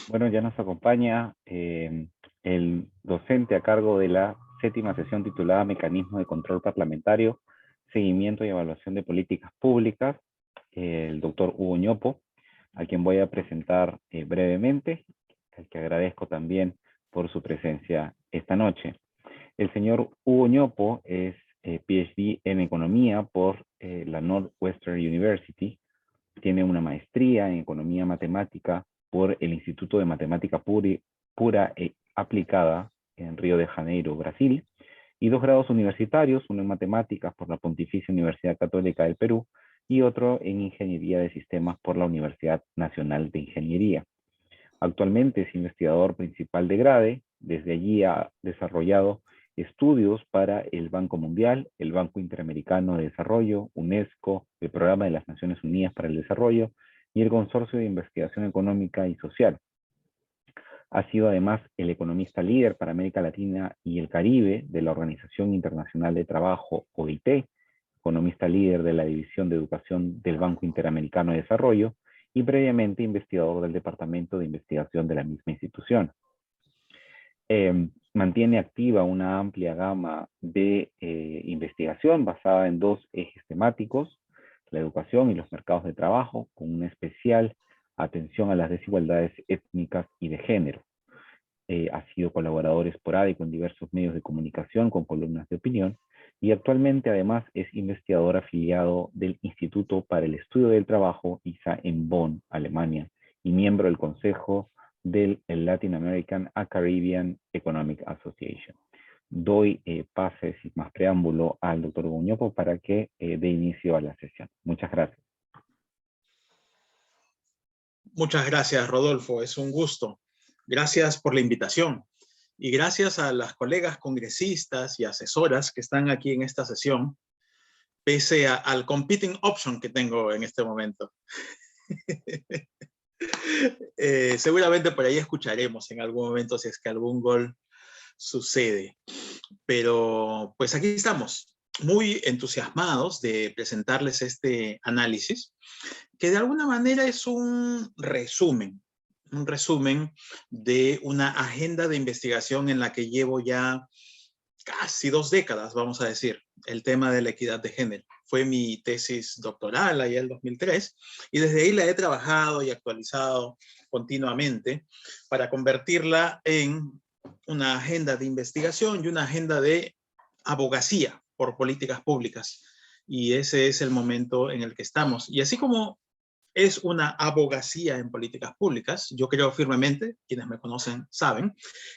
Bueno, ya nos acompaña el docente a cargo de la séptima sesión titulada Mecanismo de Control Parlamentario, Seguimiento y Evaluación de Políticas Públicas, el doctor Hugo Ñopo, a quien voy a presentar brevemente, al que agradezco también por su presencia esta noche. El señor Hugo Ñopo es PhD en Economía por la Northwestern University. Tiene una maestría en Economía Matemática por el Instituto de Matemática Pura e Aplicada en Río de Janeiro, Brasil, y 2 grados universitarios, uno en Matemáticas por la Pontificia Universidad Católica del Perú y otro en Ingeniería de Sistemas por la Universidad Nacional de Ingeniería. Actualmente es investigador principal de GRADE. Desde allí ha desarrollado estudios para el Banco Mundial, el Banco Interamericano de Desarrollo, UNESCO, el Programa de las Naciones Unidas para el Desarrollo y el Consorcio de Investigación Económica y Social. Ha sido además el economista líder para América Latina y el Caribe de la Organización Internacional de Trabajo, OIT, economista líder de la División de Educación del Banco Interamericano de Desarrollo y previamente investigador del Departamento de Investigación de la misma institución. Mantiene activa una amplia gama de investigación basada en 2 ejes temáticos, la educación y los mercados de trabajo, con una especial atención a las desigualdades étnicas y de género. Ha sido colaborador esporádico en diversos medios de comunicación con columnas de opinión y actualmente además es investigador afiliado del Instituto para el Estudio del Trabajo, ISA, en Bonn, Alemania, y miembro del Consejo del Latin American and Caribbean Economic Association. Doy pase sin más preámbulo al doctor Ñopo para que dé inicio a la sesión. Muchas gracias. Muchas gracias, Rodolfo. Es un gusto. Gracias por la invitación. Y gracias a las colegas congresistas y asesoras que están aquí en esta sesión, pese al competing option que tengo en este momento. Seguramente por ahí escucharemos en algún momento si es que algún gol sucede. Pero pues aquí estamos, muy entusiasmados de presentarles este análisis, que de alguna manera es un resumen de una agenda de investigación en la que llevo ya casi 2 décadas, vamos a decir, el tema de la equidad de género. Fue mi tesis doctoral allá en el 2003 y desde ahí la he trabajado y actualizado continuamente para convertirla en una agenda de investigación y una agenda de abogacía por políticas públicas. Y ese es el momento en el que estamos. Y así como es una abogacía en políticas públicas, yo creo firmemente, quienes me conocen saben,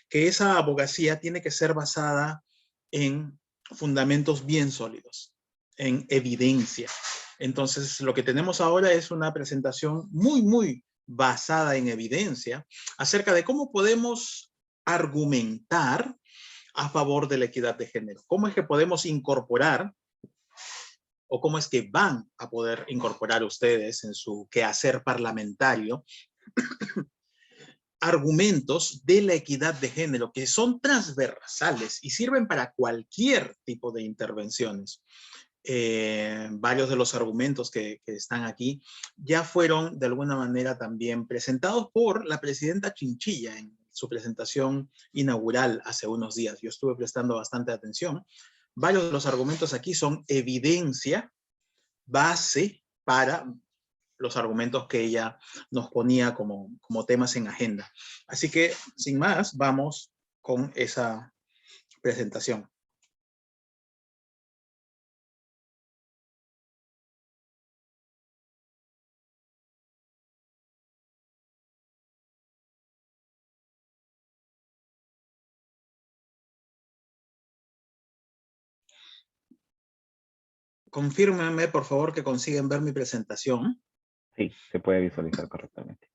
que esa abogacía tiene que ser basada en fundamentos bien sólidos, en evidencia. Entonces, lo que tenemos ahora es una presentación muy basada en evidencia acerca de cómo podemos argumentar a favor de la equidad de género. ¿Cómo es que podemos incorporar o cómo es que van a poder incorporar ustedes en su quehacer parlamentario argumentos de la equidad de género que son transversales y sirven para cualquier tipo de intervenciones? Varios de los argumentos que están aquí ya fueron de alguna manera también presentados por la presidenta Chinchilla en su presentación inaugural hace unos días. Yo estuve prestando bastante atención. Varios de los argumentos aquí son evidencia, base para los argumentos que ella nos ponía como temas en agenda. Así que, sin más, vamos con esa presentación. Confírmenme, por favor, que consiguen ver mi presentación. Sí, se puede visualizar correctamente.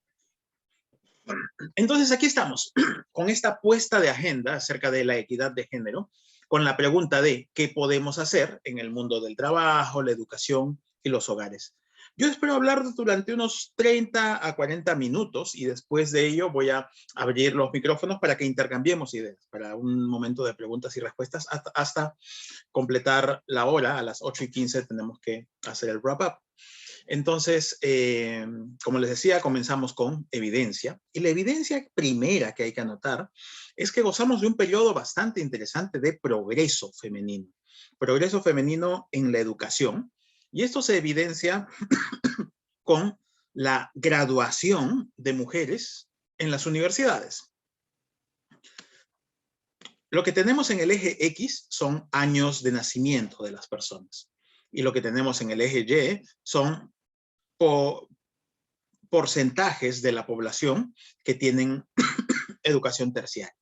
Entonces, aquí estamos, con esta puesta de agenda acerca de la equidad de género, con la pregunta de qué podemos hacer en el mundo del trabajo, la educación y los hogares. Yo espero hablar durante unos 30 a 40 minutos y después de ello voy a abrir los micrófonos para que intercambiemos ideas, para un momento de preguntas y respuestas hasta completar la hora. A las 8:15 tenemos que hacer el wrap-up. Entonces, como les decía, comenzamos con evidencia. Y la evidencia primera que hay que anotar es que gozamos de un periodo bastante interesante de progreso femenino. Progreso femenino en la educación. Y esto se evidencia con la graduación de mujeres en las universidades. Lo que tenemos en el eje X son años de nacimiento de las personas. Y lo que tenemos en el eje Y son porcentajes de la población que tienen educación terciaria.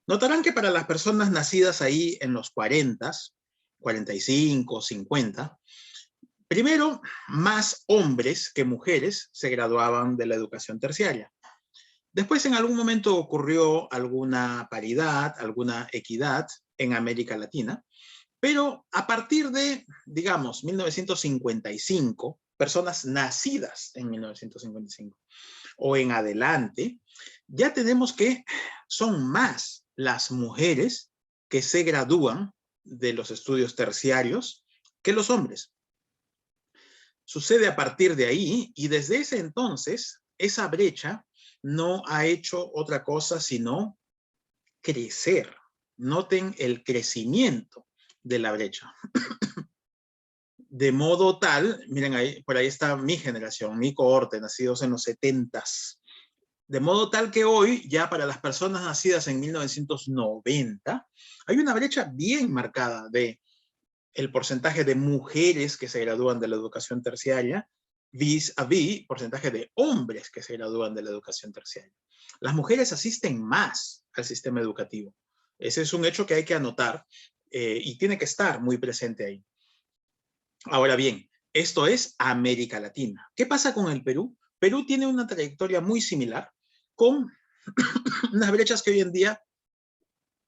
Notarán que para las personas nacidas ahí en los 40, 45, 50, primero, más hombres que mujeres se graduaban de la educación terciaria. Después, en algún momento ocurrió alguna paridad, alguna equidad en América Latina, pero a partir de, digamos, 1955, personas nacidas en 1955 o en adelante, ya tenemos que son más las mujeres que se gradúan de los estudios terciarios que los hombres. Sucede a partir de ahí y desde ese entonces esa brecha no ha hecho otra cosa sino crecer. Noten el crecimiento de la brecha. De modo tal, miren ahí, por ahí está mi generación, mi cohorte, nacidos en los 70s. De modo tal que hoy, ya para las personas nacidas en 1990, hay una brecha bien marcada de el porcentaje de mujeres que se gradúan de la educación terciaria vis a vis porcentaje de hombres que se gradúan de la educación terciaria. Las mujeres asisten más al sistema educativo. Ese es un hecho que hay que anotar y tiene que estar muy presente ahí. Ahora bien, esto es América Latina. ¿Qué pasa con el Perú? Perú tiene una trayectoria muy similar con unas brechas que hoy en día,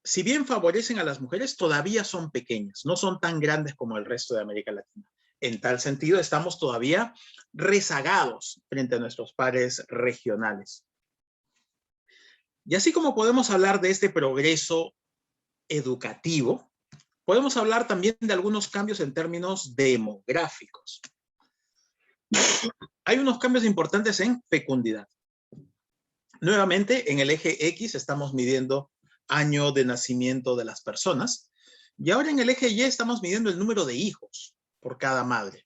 si bien favorecen a las mujeres, todavía son pequeñas, no son tan grandes como el resto de América Latina. En tal sentido, estamos todavía rezagados frente a nuestros pares regionales. Y así como podemos hablar de este progreso educativo, podemos hablar también de algunos cambios en términos demográficos. Hay unos cambios importantes en fecundidad. Nuevamente, en el eje X estamos midiendo año de nacimiento de las personas. Y ahora en el eje Y estamos midiendo el número de hijos por cada madre.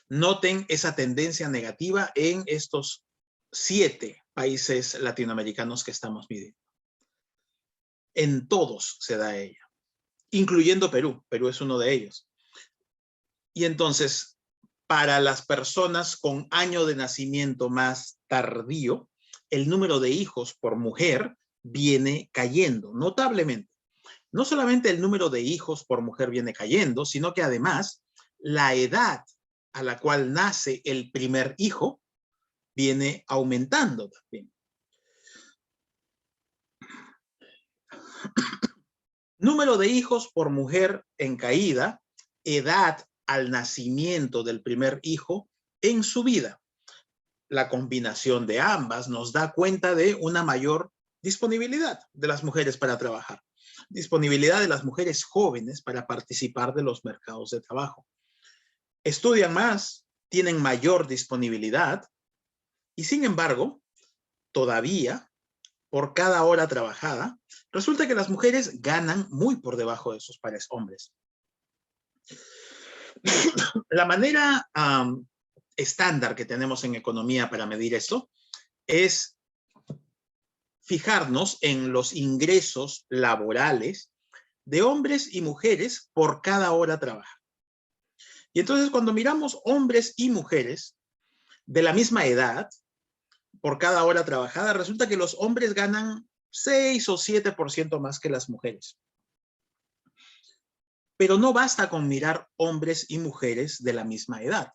Noten esa tendencia negativa en estos 7 países latinoamericanos que estamos midiendo. En todos se da ella, incluyendo Perú. Perú es uno de ellos. Y entonces, para las personas con año de nacimiento más tardío, el número de hijos por mujer viene cayendo notablemente. No solamente el número de hijos por mujer viene cayendo, sino que además la edad a la cual nace el primer hijo viene aumentando también. Número de hijos por mujer en caída, edad al nacimiento del primer hijo en su vida. La combinación de ambas nos da cuenta de una mayor disponibilidad de las mujeres para trabajar, disponibilidad de las mujeres jóvenes para participar de los mercados de trabajo. Estudian más, tienen mayor disponibilidad y sin embargo, todavía, por cada hora trabajada, resulta que las mujeres ganan muy por debajo de sus pares hombres. La manera estándar que tenemos en economía para medir esto es fijarnos en los ingresos laborales de hombres y mujeres por cada hora trabajada. Y entonces cuando miramos hombres y mujeres de la misma edad por cada hora trabajada, resulta que los hombres ganan 6 o 7% más que las mujeres. Pero no basta con mirar hombres y mujeres de la misma edad.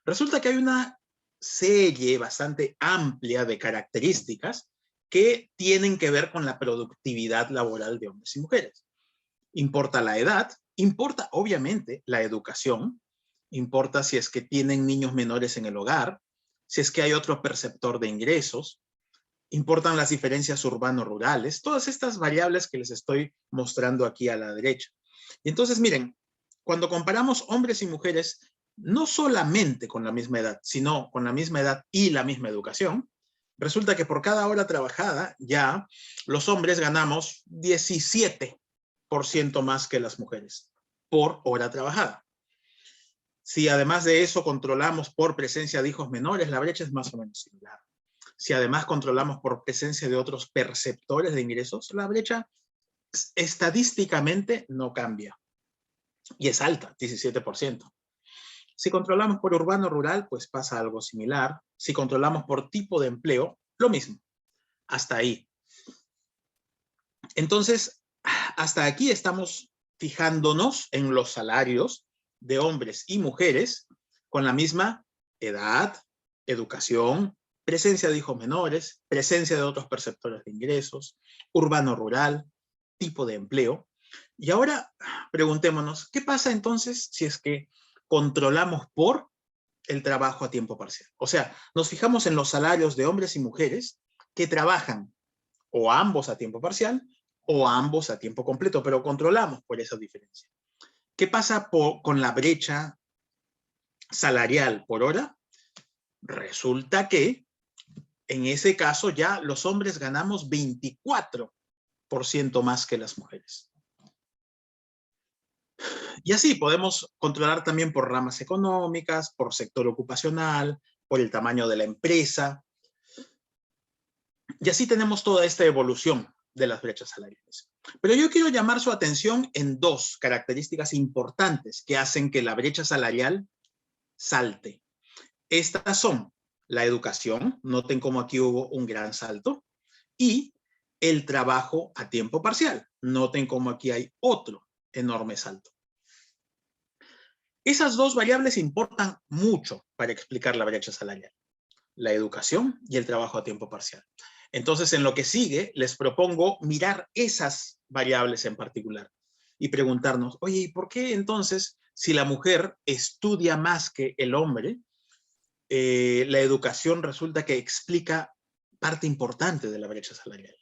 Resulta que hay una serie bastante amplia de características que tienen que ver con la productividad laboral de hombres y mujeres. Importa la edad, importa obviamente la educación, importa si es que tienen niños menores en el hogar, si es que hay otro perceptor de ingresos, importan las diferencias urbano-rurales, todas estas variables que les estoy mostrando aquí a la derecha. Y entonces, miren, cuando comparamos hombres y mujeres, no solamente con la misma edad, sino con la misma edad y la misma educación, resulta que por cada hora trabajada ya los hombres ganamos 17% más que las mujeres por hora trabajada. Si además de eso controlamos por presencia de hijos menores, la brecha es más o menos similar. Si además controlamos por presencia de otros perceptores de ingresos, la brecha estadísticamente no cambia. Y es alta, 17%. Si controlamos por urbano-rural, pues pasa algo similar. Si controlamos por tipo de empleo, lo mismo. Hasta ahí. Entonces, hasta aquí estamos fijándonos en los salarios de hombres y mujeres con la misma edad, educación, presencia de hijos menores, presencia de otros perceptores de ingresos, urbano-rural, tipo de empleo. Y ahora preguntémonos, ¿qué pasa entonces si es que controlamos por el trabajo a tiempo parcial? O sea, nos fijamos en los salarios de hombres y mujeres que trabajan o ambos a tiempo parcial o ambos a tiempo completo, pero controlamos por esa diferencia. ¿Qué pasa con la brecha salarial por hora? Resulta que en ese caso ya los hombres ganamos 24% más que las mujeres. Y así podemos controlar también por ramas económicas, por sector ocupacional, por el tamaño de la empresa. Y así tenemos toda esta evolución de las brechas salariales. Pero yo quiero llamar su atención en dos características importantes que hacen que la brecha salarial salte. Estas son la educación, noten cómo aquí hubo un gran salto, y el trabajo a tiempo parcial. Noten cómo aquí hay otro enorme salto. Esas dos variables importan mucho para explicar la brecha salarial, la educación y el trabajo a tiempo parcial. Entonces, en lo que sigue, les propongo mirar esas variables en particular y preguntarnos, oye, ¿y por qué entonces, si la mujer estudia más que el hombre, la educación resulta que explica parte importante de la brecha salarial?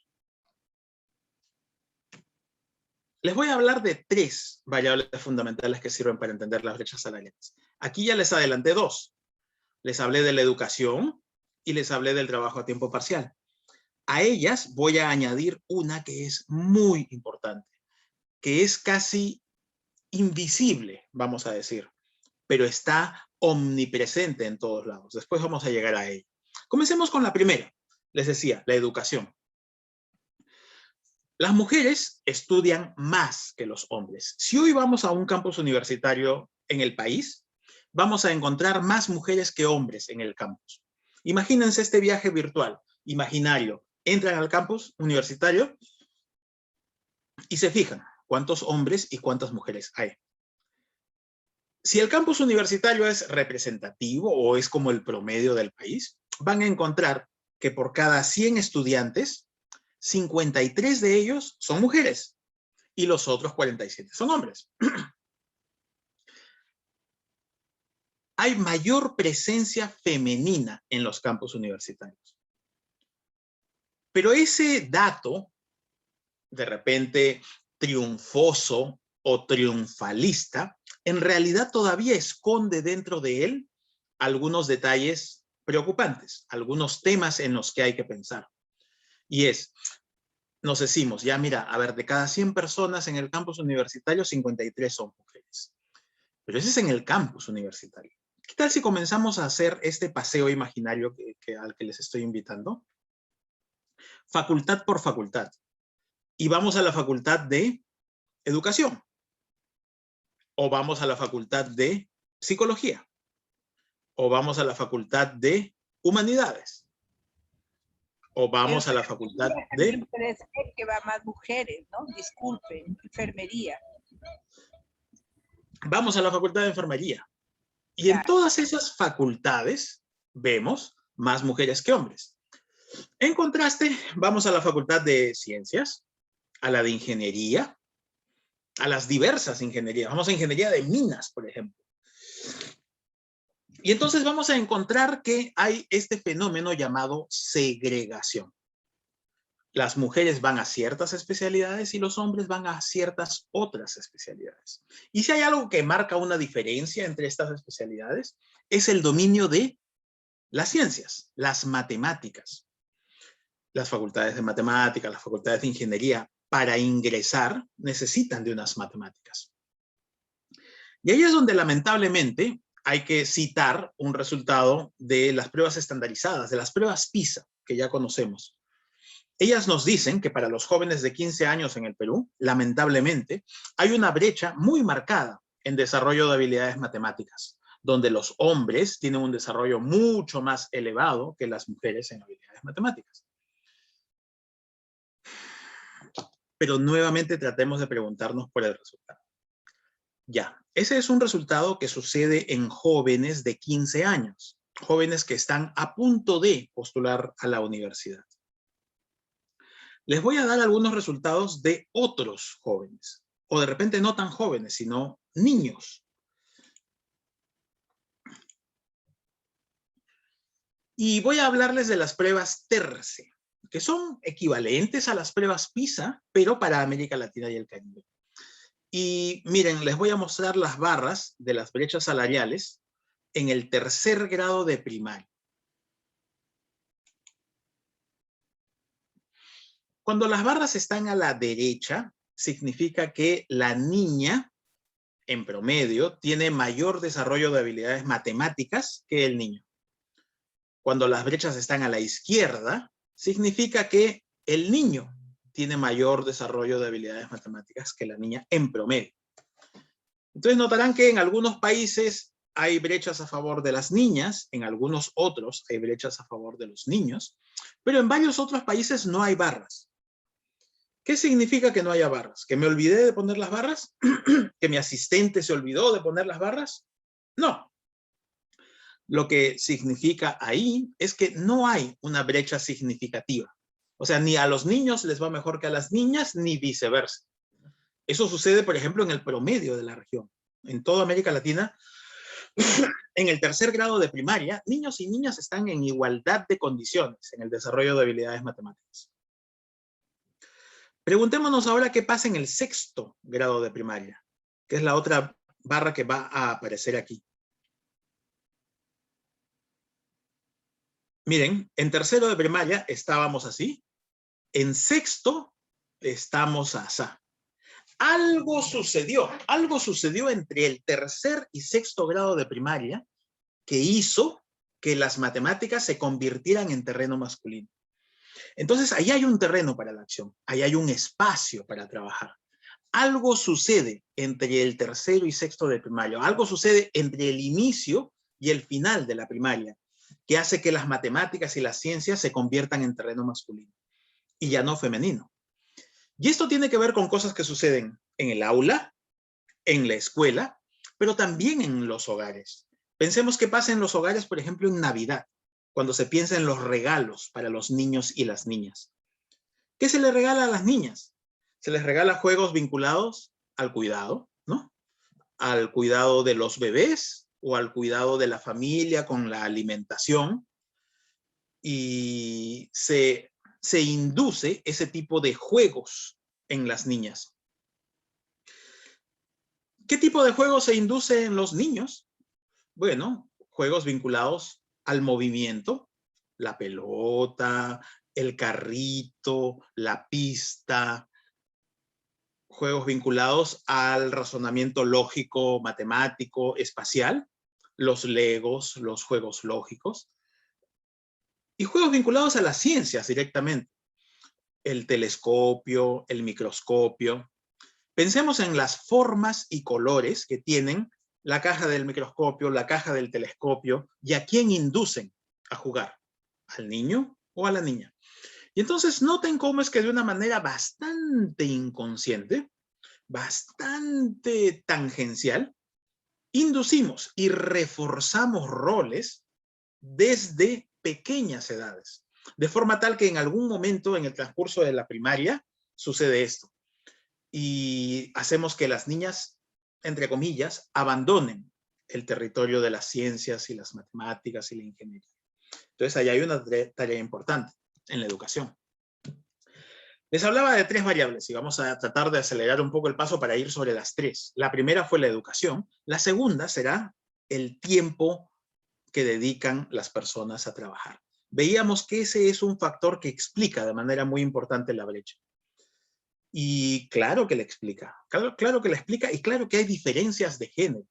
Les voy a hablar de tres variables fundamentales que sirven para entender las brechas salariales. Aquí ya les adelanté dos. Les hablé de la educación y les hablé del trabajo a tiempo parcial. A ellas voy a añadir una que es muy importante, que es casi invisible, vamos a decir, pero está omnipresente en todos lados. Después vamos a llegar a ella. Comencemos con la primera. Les decía, la educación. Las mujeres estudian más que los hombres. Si hoy vamos a un campus universitario en el país, vamos a encontrar más mujeres que hombres en el campus. Imagínense este viaje virtual, imaginario. Entran al campus universitario y se fijan cuántos hombres y cuántas mujeres hay. Si el campus universitario es representativo o es como el promedio del país, van a encontrar que por cada 100 estudiantes, 53 de ellos son mujeres y los otros 47 son hombres. Hay mayor presencia femenina en los campus universitarios. Pero ese dato, de repente triunfoso o triunfalista, en realidad todavía esconde dentro de él algunos detalles preocupantes, algunos temas en los que hay que pensar. Y es, nos decimos, ya mira, a ver, de cada 100 personas en el campus universitario, 53 son mujeres. Pero ese es en el campus universitario. ¿Qué tal si comenzamos a hacer este paseo imaginario al que les estoy invitando? Facultad por facultad. Y vamos a la facultad de educación. O vamos a la facultad de psicología. O vamos a la facultad de humanidades. O vamos a la facultad de... Puede ser que va más mujeres, ¿no? Disculpen, enfermería. Vamos a la facultad de enfermería. Y Claro. en todas esas facultades vemos más mujeres que hombres. En contraste, vamos a la facultad de ciencias, a la de ingeniería, a las diversas ingenierías. Vamos a ingeniería de minas, por ejemplo. Y entonces vamos a encontrar que hay este fenómeno llamado segregación. Las mujeres van a ciertas especialidades y los hombres van a ciertas otras especialidades. Y si hay algo que marca una diferencia entre estas especialidades, es el dominio de las ciencias, las matemáticas. Las facultades de matemáticas, las facultades de ingeniería, para ingresar necesitan de unas matemáticas. Y ahí es donde lamentablemente hay que citar un resultado de las pruebas estandarizadas, de las pruebas PISA, que ya conocemos. Ellas nos dicen que para los jóvenes de 15 años en el Perú, lamentablemente, hay una brecha muy marcada en desarrollo de habilidades matemáticas, donde los hombres tienen un desarrollo mucho más elevado que las mujeres en habilidades matemáticas. Pero nuevamente tratemos de preguntarnos por el resultado. Ya, ese es un resultado que sucede en jóvenes de 15 años, jóvenes que están a punto de postular a la universidad. Les voy a dar algunos resultados de otros jóvenes, o de repente no tan jóvenes, sino niños. Y voy a hablarles de las pruebas TERCE, que son equivalentes a las pruebas PISA, pero para América Latina y el Caribe. Y miren, les voy a mostrar las barras de las brechas salariales en el tercer grado de primaria. Cuando las barras están a la derecha, significa que la niña, en promedio, tiene mayor desarrollo de habilidades matemáticas que el niño. Cuando las brechas están a la izquierda, significa que el niño tiene mayor desarrollo de habilidades matemáticas que la niña en promedio. Entonces notarán que en algunos países hay brechas a favor de las niñas, en algunos otros hay brechas a favor de los niños, pero en varios otros países no hay barras. ¿Qué significa que no haya barras? ¿Que me olvidé de poner las barras? ¿Que mi asistente se olvidó de poner las barras? No. Lo que significa ahí es que no hay una brecha significativa. O sea, ni a los niños les va mejor que a las niñas, ni viceversa. Eso sucede, por ejemplo, en el promedio de la región. En toda América Latina, en el tercer grado de primaria, niños y niñas están en igualdad de condiciones en el desarrollo de habilidades matemáticas. Preguntémonos ahora qué pasa en el sexto grado de primaria, que es la otra barra que va a aparecer aquí. Miren, en tercero de primaria estábamos así, en sexto estamos así. Algo sucedió entre el tercer y sexto grado de primaria que hizo que las matemáticas se convirtieran en terreno masculino. Entonces, ahí hay un terreno para la acción, ahí hay un espacio para trabajar. Algo sucede entre el tercero y sexto de primaria, algo sucede entre el inicio y el final de la primaria, que hace que las matemáticas y las ciencias se conviertan en terreno masculino y ya no femenino. Y esto tiene que ver con cosas que suceden en el aula, en la escuela, pero también en los hogares. Pensemos qué pasa en los hogares, por ejemplo, en Navidad, cuando se piensa en los regalos para los niños y las niñas. ¿Qué se les regala a las niñas? Se les regala juegos vinculados al cuidado, ¿no? Al cuidado de los bebés o al cuidado de la familia con la alimentación. Y se induce ese tipo de juegos en las niñas. ¿Qué tipo de juegos se induce en los niños? Bueno, juegos vinculados al movimiento, la pelota, el carrito, la pista, juegos vinculados al razonamiento lógico, matemático, espacial, los legos, los juegos lógicos, y juegos vinculados a las ciencias directamente, el telescopio, el microscopio. Pensemos en las formas y colores que tienen la caja del microscopio, la caja del telescopio, y a quién inducen a jugar, al niño o a la niña. Y entonces noten cómo es que de una manera bastante inconsciente, bastante tangencial, inducimos y reforzamos roles desde pequeñas edades, de forma tal que en algún momento en el transcurso de la primaria sucede esto. Y hacemos que las niñas, entre comillas, abandonen el territorio de las ciencias y las matemáticas y la ingeniería. Entonces, ahí hay una tarea importante en la educación. Les hablaba de 3 variables y vamos a tratar de acelerar un poco el paso para ir sobre las 3. La primera fue la educación. La segunda será el tiempo que dedican las personas a trabajar. Veíamos que ese es un factor que explica de manera muy importante la brecha. Y claro que le explica. Claro que le explica y claro que hay diferencias de género.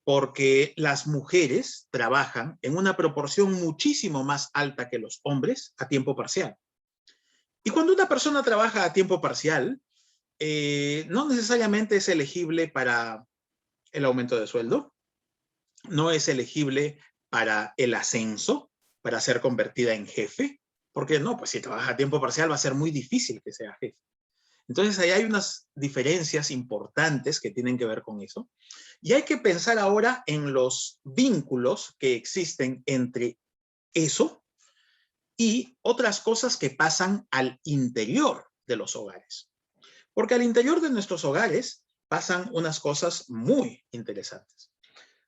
Porque las mujeres trabajan en una proporción muchísimo más alta que los hombres a tiempo parcial. Y cuando una persona trabaja a tiempo parcial, no necesariamente es elegible para el aumento de sueldo, no es elegible para el ascenso, para ser convertida en jefe, porque no, pues si trabaja a tiempo parcial va a ser muy difícil que sea jefe. Entonces ahí hay unas diferencias importantes que tienen que ver con eso. Y hay que pensar ahora en los vínculos que existen entre eso y otras cosas que pasan al interior de los hogares. Porque al interior de nuestros hogares pasan unas cosas muy interesantes.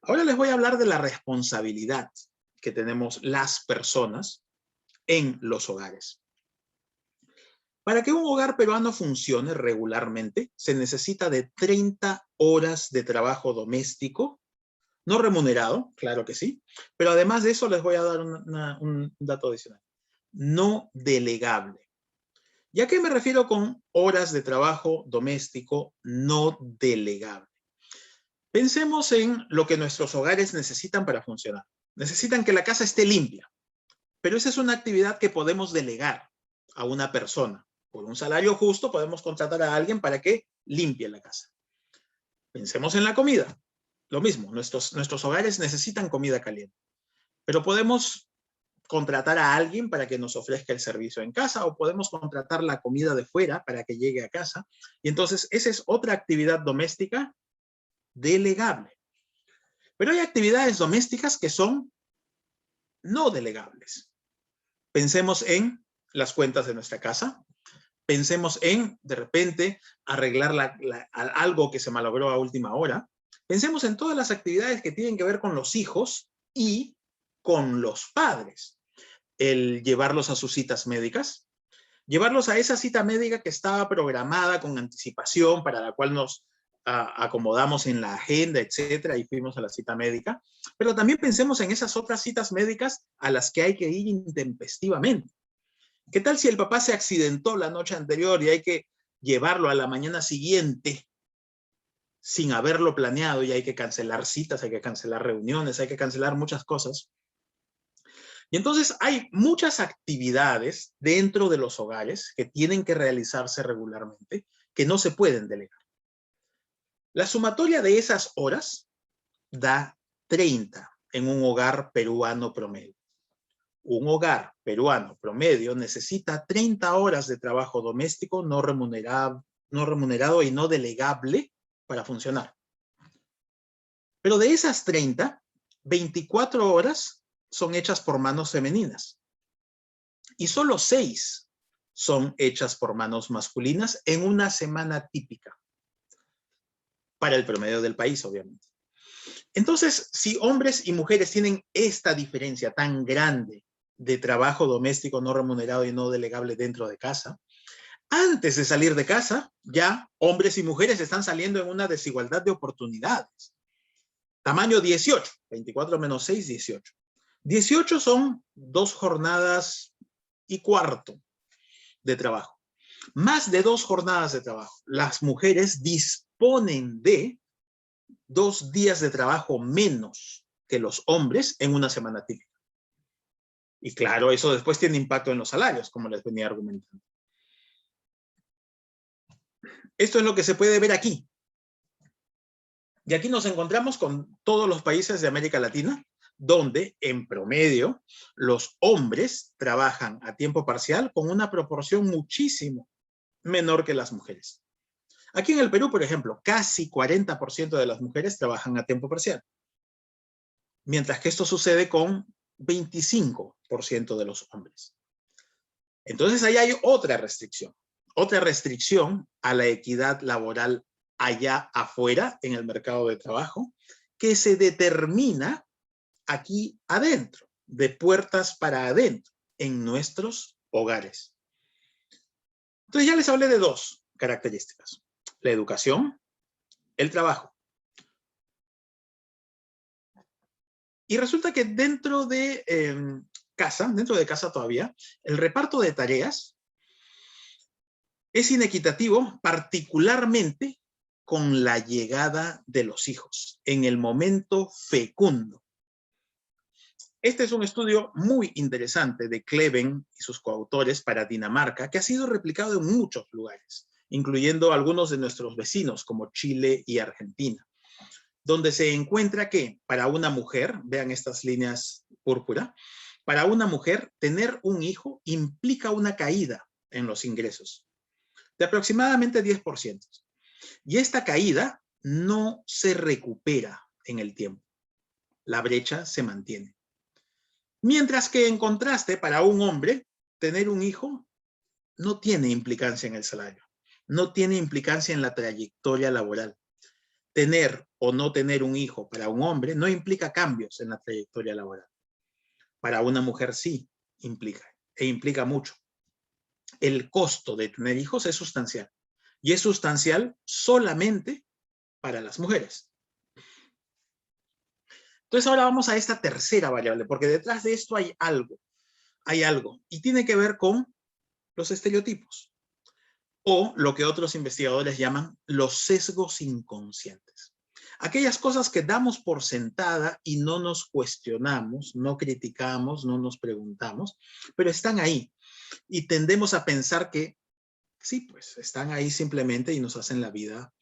Ahora les voy a hablar de la responsabilidad que tenemos las personas en los hogares. Para que un hogar peruano funcione regularmente, se necesita de 30 horas de trabajo doméstico, no remunerado, claro que sí, pero además de eso les voy a dar un dato adicional. No delegable. ¿Y a qué me refiero con horas de trabajo doméstico no delegable? Pensemos en lo que nuestros hogares necesitan para funcionar. Necesitan que la casa esté limpia, pero esa es una actividad que podemos delegar a una persona. Por un salario justo podemos contratar a alguien para que limpie la casa. Pensemos en la comida. Lo mismo, nuestros hogares necesitan comida caliente, pero podemos contratar a alguien para que nos ofrezca el servicio en casa o podemos contratar la comida de fuera para que llegue a casa. Y entonces esa es otra actividad doméstica delegable. Pero hay actividades domésticas que son no delegables. Pensemos en las cuentas de nuestra casa. Pensemos en, de repente, arreglar algo que se malogró a última hora. Pensemos en todas las actividades que tienen que ver con los hijos y con los padres. El llevarlos a sus citas médicas, llevarlos a esa cita médica que estaba programada con anticipación, para la cual nos acomodamos en la agenda, etcétera, y fuimos a la cita médica. Pero también pensemos en esas otras citas médicas a las que hay que ir intempestivamente. ¿Qué tal si el papá se accidentó la noche anterior y hay que llevarlo a la mañana siguiente sin haberlo planeado y hay que cancelar citas, hay que cancelar reuniones, hay que cancelar muchas cosas? Y entonces hay muchas actividades dentro de los hogares que tienen que realizarse regularmente, que no se pueden delegar. La sumatoria de esas horas da 30 en un hogar peruano promedio. Un hogar peruano promedio necesita 30 horas de trabajo doméstico no remunerado y no delegable para funcionar. Pero de esas 30, 24 horas son hechas por manos femeninas. Y solo 6 son hechas por manos masculinas en una semana típica. Para el promedio del país, obviamente. Entonces, si hombres y mujeres tienen esta diferencia tan grande de trabajo doméstico no remunerado y no delegable dentro de casa, antes de salir de casa, ya hombres y mujeres están saliendo en una desigualdad de oportunidades. Tamaño 18, 24 menos 6, 18. 18 son 2 jornadas y cuarto de trabajo. Más de 2 jornadas de trabajo. Las mujeres disponen de 2 días de trabajo menos que los hombres en una semana típica. Y claro, eso después tiene impacto en los salarios, como les venía argumentando. Esto es lo que se puede ver aquí. Y aquí nos encontramos con todos los países de América Latina, donde en promedio los hombres trabajan a tiempo parcial con una proporción muchísimo menor que las mujeres. Aquí en el Perú, por ejemplo, casi 40% de las mujeres trabajan a tiempo parcial, mientras que esto sucede con 25% de los hombres. Entonces ahí hay otra restricción a la equidad laboral allá afuera en el mercado de trabajo, que se determina aquí adentro, de puertas para adentro, en nuestros hogares. Entonces ya les hablé de dos características: la educación, el trabajo. Y resulta que dentro de casa todavía, el reparto de tareas es inequitativo, particularmente con la llegada de los hijos, en el momento fecundo. Este es un estudio muy interesante de Kleven y sus coautores para Dinamarca, que ha sido replicado en muchos lugares, incluyendo algunos de nuestros vecinos como Chile y Argentina, donde se encuentra que para una mujer, vean estas líneas púrpura, para una mujer tener un hijo implica una caída en los ingresos de aproximadamente 10%. Y esta caída no se recupera en el tiempo. La brecha se mantiene. Mientras que en contraste, para un hombre, tener un hijo no tiene implicancia en el salario, no tiene implicancia en la trayectoria laboral. Tener o no tener un hijo para un hombre no implica cambios en la trayectoria laboral. Para una mujer sí implica, e implica mucho. El costo de tener hijos es sustancial, y es sustancial solamente para las mujeres. Entonces ahora vamos a esta tercera variable, porque detrás de esto hay algo, y tiene que ver con los estereotipos, o lo que otros investigadores llaman los sesgos inconscientes. Aquellas cosas que damos por sentada y no nos cuestionamos, no criticamos, no nos preguntamos, pero están ahí, y tendemos a pensar que sí, pues están ahí simplemente y nos hacen la vida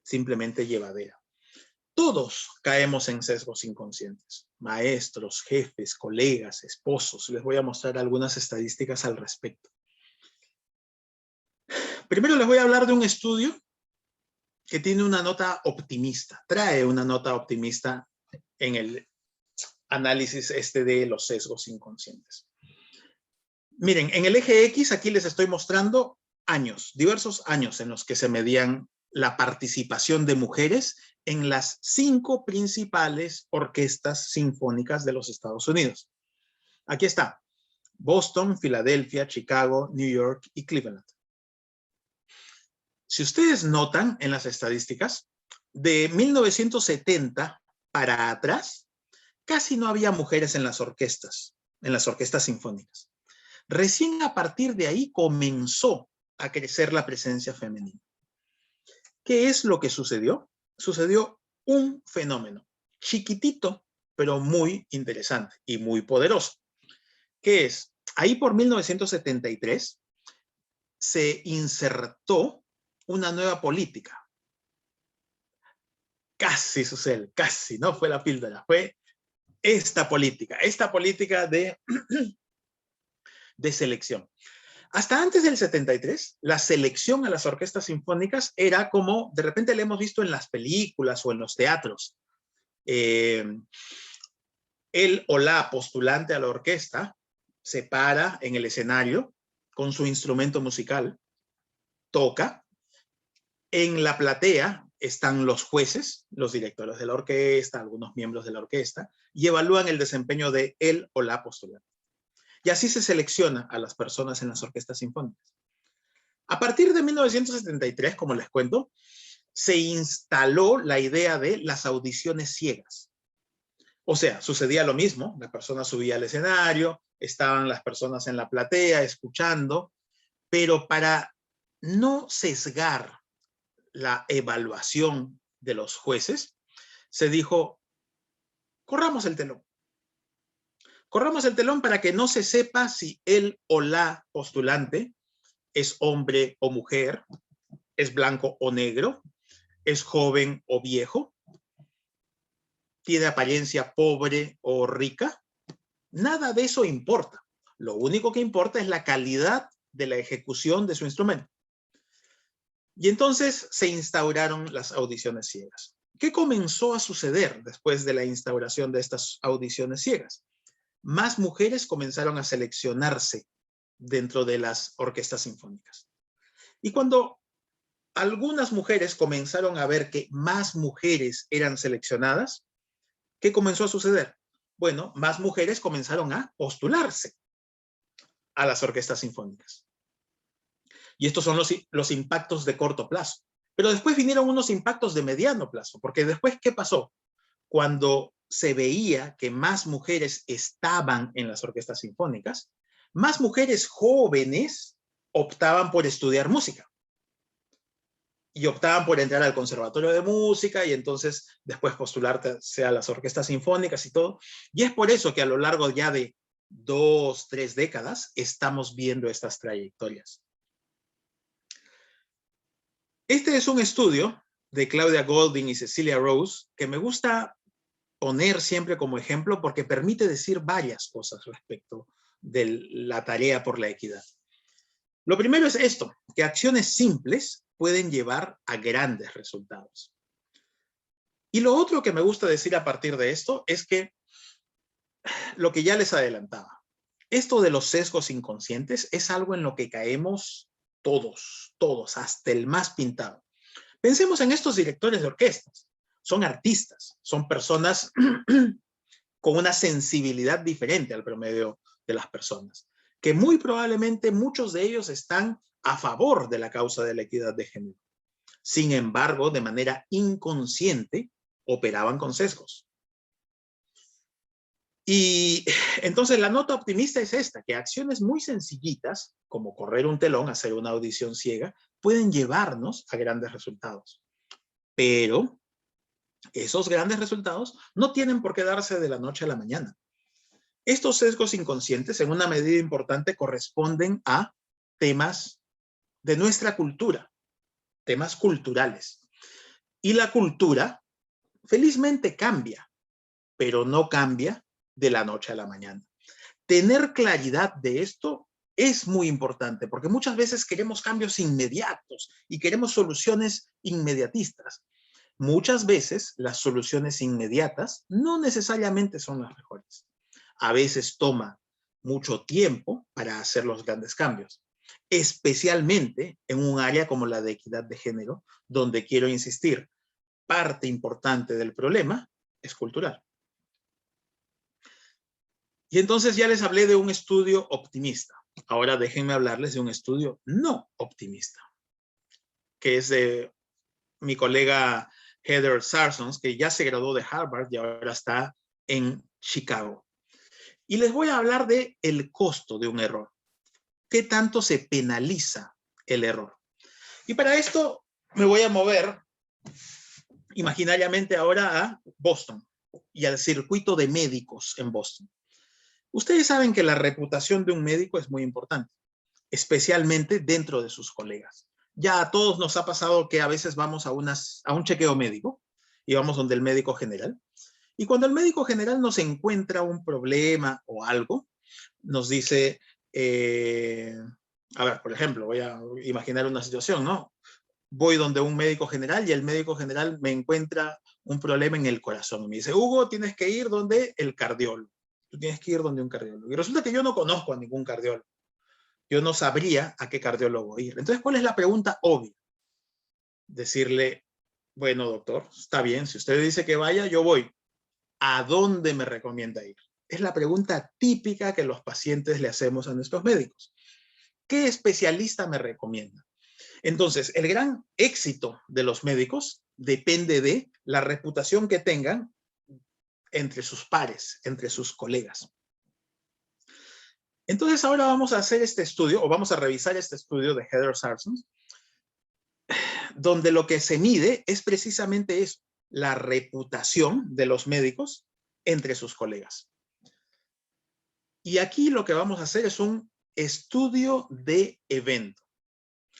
simplemente llevadera. Todos caemos en sesgos inconscientes. Maestros, jefes, colegas, esposos. Les voy a mostrar algunas estadísticas al respecto. Primero les voy a hablar de un estudio que tiene una nota optimista. Trae una nota optimista en el análisis de los sesgos inconscientes. Miren, en el eje X aquí les estoy mostrando años, diversos años en los que se medían la participación de mujeres en las 5 principales orquestas sinfónicas de los Estados Unidos. Aquí está: Boston, Filadelfia, Chicago, New York y Cleveland. Si ustedes notan en las estadísticas, de 1970 para atrás, casi no había mujeres en las orquestas sinfónicas. Recién a partir de ahí comenzó a crecer la presencia femenina. ¿Qué es lo que sucedió? Sucedió un fenómeno chiquitito, pero muy interesante y muy poderoso. ¿Qué es? Ahí por 1973 se insertó una nueva política. Casi sucede, casi, no fue la píldora, fue esta política de selección. Hasta antes del 73, la selección a las orquestas sinfónicas era como, de repente le hemos visto en las películas o en los teatros. Él o la postulante a la orquesta se para en el escenario con su instrumento musical, toca. En la platea están los jueces, los directores de la orquesta, algunos miembros de la orquesta, y evalúan el desempeño de él o la postulante. Y así se selecciona a las personas en las orquestas sinfónicas. A partir de 1973, como les cuento, se instaló la idea de las audiciones ciegas. O sea, sucedía lo mismo, la persona subía al escenario, estaban las personas en la platea escuchando, pero para no sesgar la evaluación de los jueces, se dijo: corramos el telón. Corramos el telón para que no se sepa si él o la postulante es hombre o mujer, es blanco o negro, es joven o viejo, tiene apariencia pobre o rica. Nada de eso importa. Lo único que importa es la calidad de la ejecución de su instrumento. Y entonces se instauraron las audiciones ciegas. ¿Qué comenzó a suceder después de la instauración de estas audiciones ciegas? Más mujeres comenzaron a seleccionarse dentro de las orquestas sinfónicas. Y cuando algunas mujeres comenzaron a ver que más mujeres eran seleccionadas, ¿qué comenzó a suceder? Bueno, más mujeres comenzaron a postularse a las orquestas sinfónicas. Y estos son los impactos de corto plazo. Pero después vinieron unos impactos de mediano plazo, porque después, ¿qué pasó? Cuando se veía que más mujeres estaban en las orquestas sinfónicas, más mujeres jóvenes optaban por estudiar música. Y optaban por entrar al conservatorio de música y entonces después postularse a las orquestas sinfónicas y todo. Y es por eso que a lo largo ya de 2, 3 décadas estamos viendo estas trayectorias. Este es un estudio de Claudia Golding y Cecilia Rose que me gusta poner siempre como ejemplo porque permite decir varias cosas respecto de la tarea por la equidad. Lo primero es esto, que acciones simples pueden llevar a grandes resultados. Y lo otro que me gusta decir a partir de esto es que lo que ya les adelantaba, esto de los sesgos inconscientes es algo en lo que caemos todos, hasta el más pintado. Pensemos en estos directores de orquestas. Son artistas, son personas con una sensibilidad diferente al promedio de las personas, que muy probablemente muchos de ellos están a favor de la causa de la equidad de género. Sin embargo, de manera inconsciente, operaban con sesgos. Y entonces la nota optimista es esta, que acciones muy sencillitas, como correr un telón, hacer una audición ciega, pueden llevarnos a grandes resultados. Pero esos grandes resultados no tienen por qué darse de la noche a la mañana. Estos sesgos inconscientes, en una medida importante, corresponden a temas de nuestra cultura, temas culturales. Y la cultura, felizmente, cambia, pero no cambia de la noche a la mañana. Tener claridad de esto es muy importante, porque muchas veces queremos cambios inmediatos y queremos soluciones inmediatistas. Muchas veces las soluciones inmediatas no necesariamente son las mejores. A veces toma mucho tiempo para hacer los grandes cambios, especialmente en un área como la de equidad de género, donde quiero insistir, parte importante del problema es cultural. Y entonces ya les hablé de un estudio optimista. Ahora déjenme hablarles de un estudio no optimista, que es de mi colega Heather Sarsons, que ya se graduó de Harvard y ahora está en Chicago. Y les voy a hablar de el costo de un error. ¿Qué tanto se penaliza el error? Y para esto me voy a mover imaginariamente ahora a Boston y al circuito de médicos en Boston. Ustedes saben que la reputación de un médico es muy importante, especialmente dentro de sus colegas. Ya a todos nos ha pasado que a veces vamos a un chequeo médico y vamos donde el médico general. Y cuando el médico general nos encuentra un problema o algo, nos dice, a ver, por ejemplo, voy a imaginar una situación, ¿no? Voy donde un médico general y el médico general me encuentra un problema en el corazón. Me dice, Hugo, tienes que ir donde el cardiólogo. Tú tienes que ir donde un cardiólogo. Y resulta que yo no conozco a ningún cardiólogo. Yo no sabría a qué cardiólogo ir. Entonces, ¿cuál es la pregunta obvia? Decirle, bueno, doctor, está bien, si usted dice que vaya, yo voy. ¿A dónde me recomienda ir? Es la pregunta típica que los pacientes le hacemos a nuestros médicos. ¿Qué especialista me recomienda? Entonces, el gran éxito de los médicos depende de la reputación que tengan entre sus pares, entre sus colegas. Entonces, ahora vamos a hacer este estudio, o vamos a revisar este estudio de Heather Sarsons, donde lo que se mide es precisamente eso, la reputación de los médicos entre sus colegas. Y aquí lo que vamos a hacer es un estudio de evento.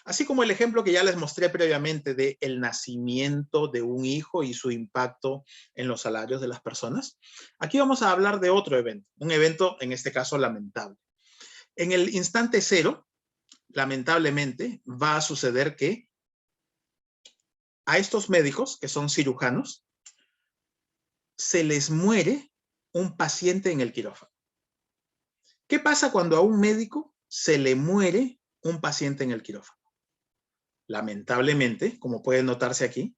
Así como el ejemplo que ya les mostré previamente de el nacimiento de un hijo y su impacto en los salarios de las personas, aquí vamos a hablar de otro evento, un evento en este caso lamentable. En el instante cero, lamentablemente, va a suceder que a estos médicos, que son cirujanos, se les muere un paciente en el quirófano. ¿Qué pasa cuando a un médico se le muere un paciente en el quirófano? lamentablemente, como puede notarse aquí,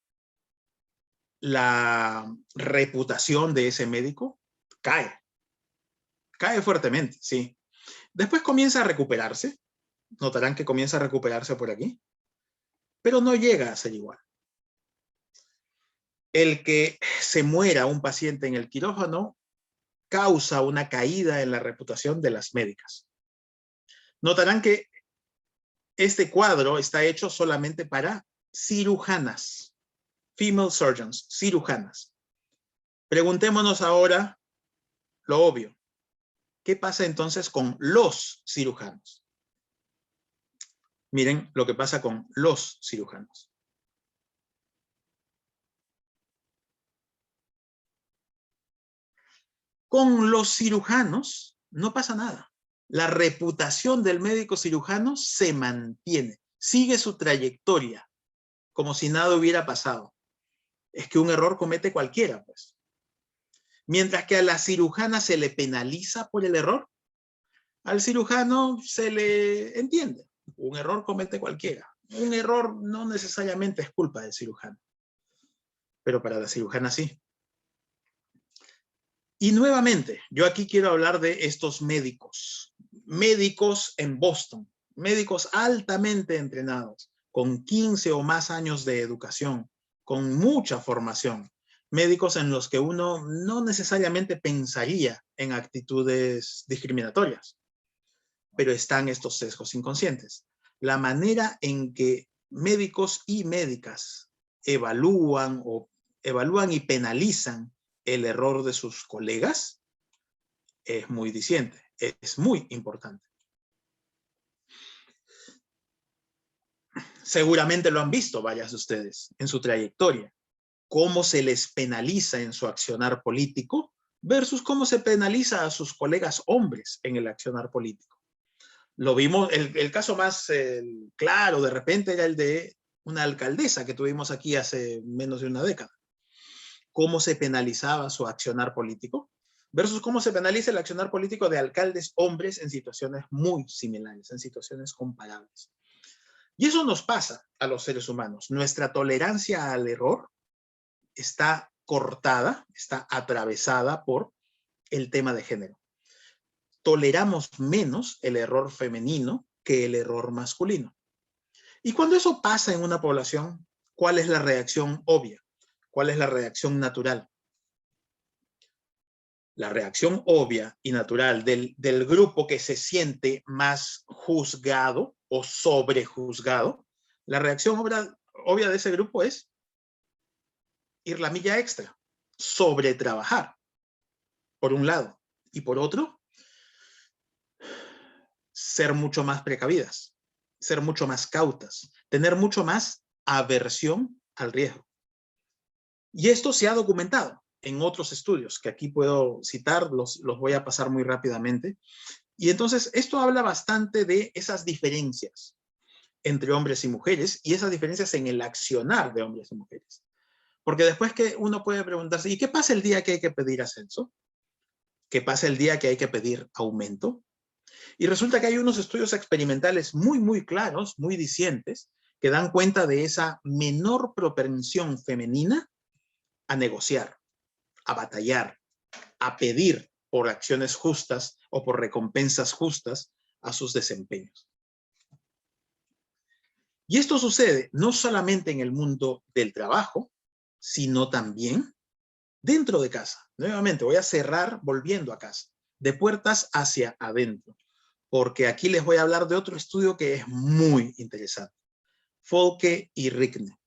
la reputación de ese médico cae fuertemente, sí. Después comienza a recuperarse, notarán que comienza a recuperarse por aquí, pero no llega a ser igual. El que se muera un paciente en el quirófano causa una caída en la reputación de las médicas. Notarán que este cuadro está hecho solamente para cirujanas, female surgeons, cirujanas. Preguntémonos ahora lo obvio. ¿Qué pasa entonces con los cirujanos? Miren lo que pasa con los cirujanos. Con los cirujanos no pasa nada. La reputación del médico cirujano se mantiene, sigue su trayectoria, como si nada hubiera pasado. Es que un error comete cualquiera, pues. Mientras que a la cirujana se le penaliza por el error, al cirujano se le entiende. Un error comete cualquiera. Un error no necesariamente es culpa del cirujano, pero para la cirujana sí. Y nuevamente, yo aquí quiero hablar de estos médicos. Médicos en Boston, médicos altamente entrenados, con 15 o más años de educación, con mucha formación. Médicos en los que uno no necesariamente pensaría en actitudes discriminatorias, pero están estos sesgos inconscientes. La manera en que médicos y médicas evalúan y penalizan el error de sus colegas es muy diciente, es muy importante. Seguramente lo han visto varias de ustedes en su trayectoria, cómo se les penaliza en su accionar político versus cómo se penaliza a sus colegas hombres en el accionar político. Lo vimos, el caso más claro de repente era el de una alcaldesa que tuvimos aquí hace menos de una década. Cómo se penalizaba su accionar político versus cómo se penaliza el accionar político de alcaldes hombres en situaciones muy similares, en situaciones comparables. Y eso nos pasa a los seres humanos. Nuestra tolerancia al error está cortada, está atravesada por el tema de género. Toleramos menos el error femenino que el error masculino. Y cuando eso pasa en una población, ¿cuál es la reacción obvia? ¿Cuál es la reacción natural? La reacción obvia y natural del grupo que se siente más juzgado o sobrejuzgado, la reacción obvia de ese grupo es ir la milla extra, sobretrabajar, por un lado. Y por otro, ser mucho más precavidas, ser mucho más cautas, tener mucho más aversión al riesgo. Y esto se ha documentado en otros estudios que aquí puedo citar, los voy a pasar muy rápidamente. Y entonces esto habla bastante de esas diferencias entre hombres y mujeres y esas diferencias en el accionar de hombres y mujeres. Porque después que uno puede preguntarse, ¿y qué pasa el día que hay que pedir ascenso? ¿Qué pasa el día que hay que pedir aumento? Y resulta que hay unos estudios experimentales muy, muy claros, muy dicientes, que dan cuenta de esa menor propensión femenina a negociar, a batallar, a pedir por acciones justas o por recompensas justas a sus desempeños. Y esto sucede no solamente en el mundo del trabajo, sino también dentro de casa. Nuevamente voy a cerrar volviendo a casa, de puertas hacia adentro, porque aquí les voy a hablar de otro estudio que es muy interesante. Folke y Rickne.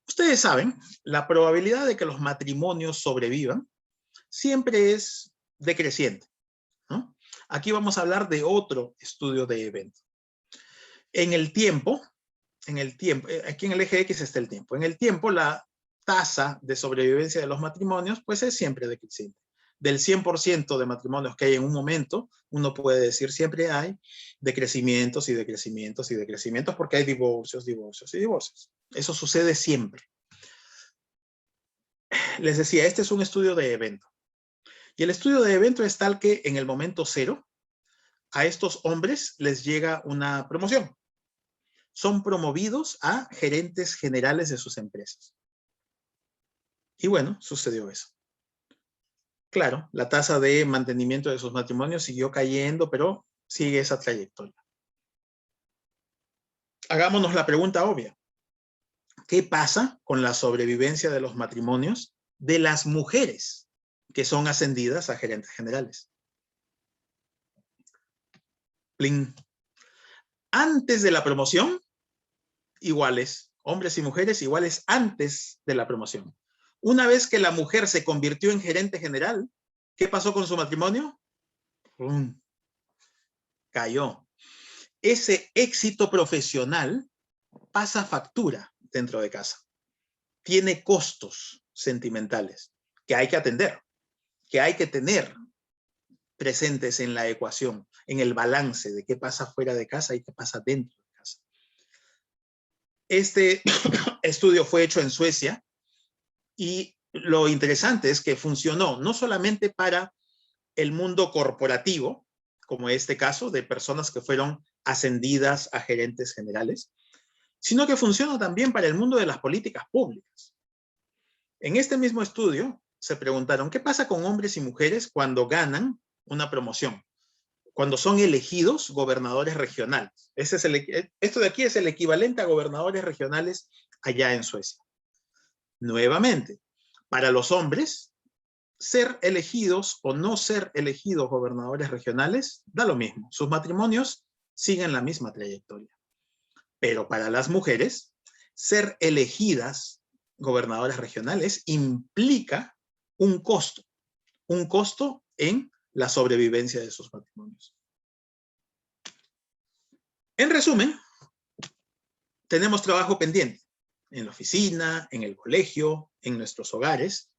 Ustedes saben, la probabilidad de que los matrimonios sobrevivan siempre es decreciente, ¿no? Aquí vamos a hablar de otro estudio de evento. En el tiempo, aquí en el eje X está el tiempo. En el tiempo, la tasa de sobrevivencia de los matrimonios, pues es siempre decreciente. Del 100% de matrimonios que hay en un momento, uno puede decir siempre hay decrecimientos y decrecimientos y decrecimientos porque hay divorcios, divorcios y divorcios. Eso sucede siempre. Les decía, este es un estudio de evento. Y el estudio de evento es tal que en el momento cero, a estos hombres les llega una promoción. son promovidos a gerentes generales de sus empresas. Y bueno, sucedió eso. Claro, la tasa de mantenimiento de sus matrimonios siguió cayendo, pero sigue esa trayectoria. Hagámonos la pregunta obvia. ¿Qué pasa con la sobrevivencia de los matrimonios de las mujeres que son ascendidas a gerentes generales? Pling. Antes de la promoción, iguales. Hombres y mujeres iguales antes de la promoción. Una vez que la mujer se convirtió en gerente general, ¿qué pasó con su matrimonio? Cayó. Ese éxito profesional pasa factura dentro de casa. Tiene costos sentimentales que hay que atender, que hay que tener presentes en la ecuación, en el balance de qué pasa fuera de casa y qué pasa dentro de casa. Este estudio fue hecho en Suecia y lo interesante es que funcionó no solamente para el mundo corporativo, como este caso de personas que fueron ascendidas a gerentes generales, sino que funciona también para el mundo de las políticas públicas. En este mismo estudio se preguntaron, ¿qué pasa con hombres y mujeres cuando ganan una promoción? Cuando son elegidos gobernadores regionales. Esto de aquí es el equivalente a gobernadores regionales allá en Suecia. Nuevamente, para los hombres, ser elegidos o no ser elegidos gobernadores regionales da lo mismo. Sus matrimonios siguen la misma trayectoria. Pero para las mujeres, ser elegidas gobernadoras regionales implica un costo en la sobrevivencia de sus matrimonios. En resumen, tenemos trabajo pendiente en la oficina, en el colegio, en nuestros hogares.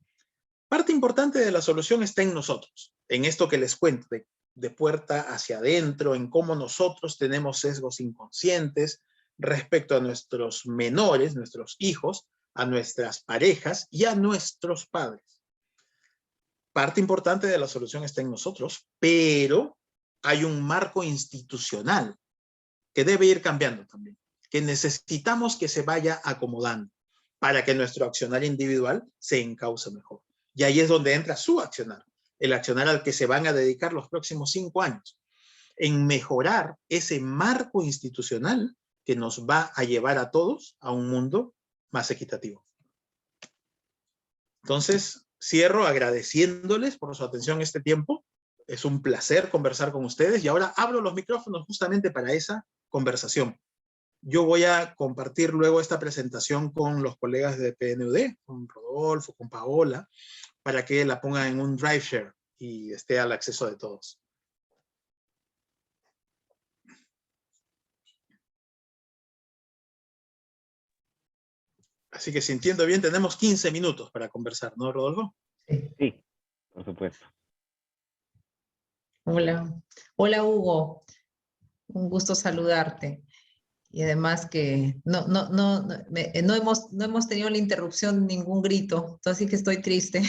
Parte importante de la solución está en nosotros, en esto que les cuento, de puerta hacia adentro, en cómo nosotros tenemos sesgos inconscientes respecto a nuestros menores, nuestros hijos, a nuestras parejas y a nuestros padres. Parte importante de la solución está en nosotros, pero hay un marco institucional que debe ir cambiando también, que necesitamos que se vaya acomodando para que nuestro accionar individual se encauce mejor. Y ahí es donde entra su accionar, el accionar al que se van a dedicar los próximos 5 años, en mejorar ese marco institucional que nos va a llevar a todos a un mundo más equitativo. Entonces, cierro agradeciéndoles por su atención este tiempo. Es un placer conversar con ustedes y ahora abro los micrófonos justamente para esa conversación. Yo voy a compartir luego esta presentación con los colegas de PNUD, con Rodolfo, con Paola, para que la pongan en un drive share y esté al acceso de todos. Así que si entiendo bien, tenemos 15 minutos para conversar, ¿no, Rodolfo? Sí, por supuesto. Hola, hola Hugo, un gusto saludarte. Y además que no hemos tenido la interrupción, ningún grito, así que estoy triste.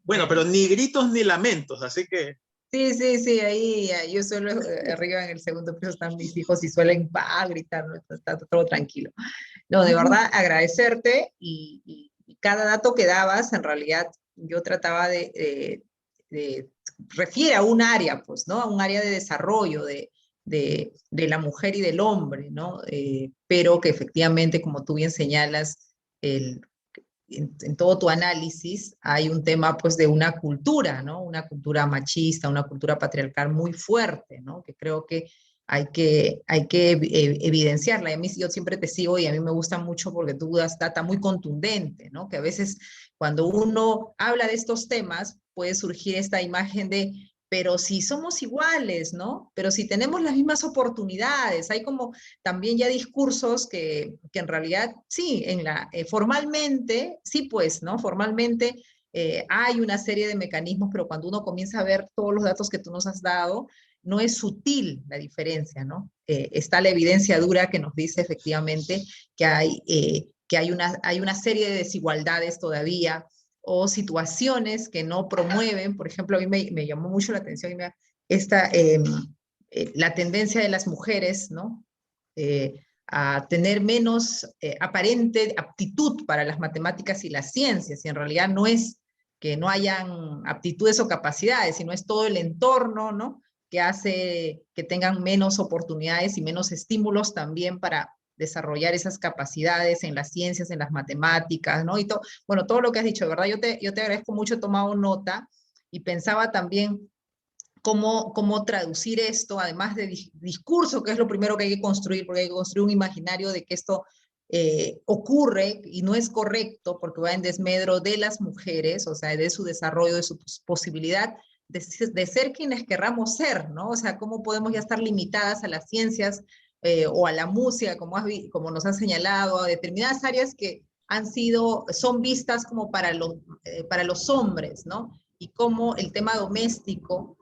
Bueno, pero ni gritos ni lamentos, así que... Sí, ahí yo suelo, arriba en el segundo piso están mis hijos y suelen gritar, ¿no? Está todo tranquilo. No, de verdad, agradecerte y cada dato que dabas, en realidad, yo trataba de refiere a un área, pues, ¿no? A un área de desarrollo de la mujer y del hombre, ¿no? Pero que efectivamente, como tú bien señalas, en todo tu análisis hay un tema, pues, de una cultura, ¿no? Una cultura machista, una cultura patriarcal muy fuerte, ¿no? Que creo que hay que evidenciarla. Y a mí, yo siempre te sigo y a mí me gusta mucho porque tú das data muy contundente, ¿no? Que a veces cuando uno habla de estos temas puede surgir esta imagen de, pero si somos iguales, ¿no? Pero si tenemos las mismas oportunidades, hay como también ya discursos que en realidad sí, formalmente, sí pues, ¿no? Formalmente hay una serie de mecanismos, pero cuando uno comienza a ver todos los datos que tú nos has dado, no es sutil la diferencia, ¿no? Está la evidencia dura que nos dice efectivamente que hay una serie de desigualdades todavía o situaciones que no promueven. Por ejemplo, a mí me llamó mucho la atención la tendencia de las mujeres, ¿no? A tener menos aparente aptitud para las matemáticas y las ciencias, y en realidad no es que no hayan aptitudes o capacidades, sino es todo el entorno, ¿no? Que hace que tengan menos oportunidades y menos estímulos también para desarrollar esas capacidades en las ciencias, en las matemáticas, ¿no? Y bueno, todo lo que has dicho, ¿verdad? Yo te agradezco mucho, he tomado nota y pensaba también cómo traducir esto, además de discurso, que es lo primero que hay que construir, porque hay que construir un imaginario de que esto ocurre y no es correcto, porque va en desmedro de las mujeres, o sea, de su desarrollo, de su posibilidad de ser quienes querramos ser, ¿no? O sea, cómo podemos ya estar limitadas a las ciencias o a la música, como nos han señalado, a determinadas áreas que son vistas como para los hombres, ¿no? Y cómo el tema doméstico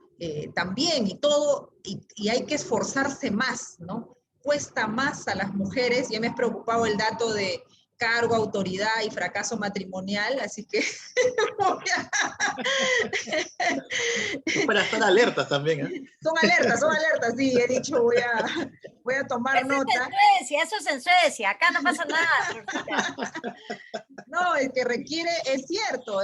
también, y hay que esforzarse más, ¿no? Cuesta más a las mujeres, ya me es preocupado el dato de cargo, autoridad y fracaso matrimonial, así que Para estar alertas también, ¿eh? Son alertas, sí, he dicho, voy a tomar Eso nota. es en Suecia, eso es en Suecia, acá no pasa nada. No, es que es cierto,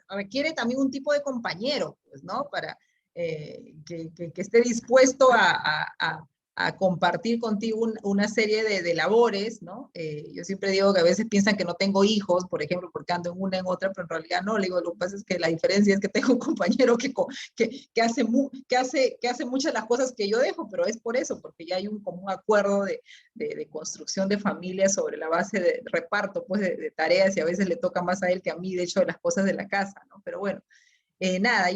requiere también un tipo de compañero, pues, ¿no? Para que esté dispuesto a compartir contigo una serie de labores, ¿no? Yo siempre digo que a veces piensan que no tengo hijos, por ejemplo, porque ando en una en otra, pero en realidad no, le digo, lo que pasa es que la diferencia es que tengo un compañero que hace muchas de las cosas que yo dejo, pero es por eso, porque ya hay un común acuerdo de construcción de familia sobre la base de reparto, pues, de tareas, y a veces le toca más a él que a mí, de hecho, de las cosas de la casa, ¿no? Pero bueno, nada,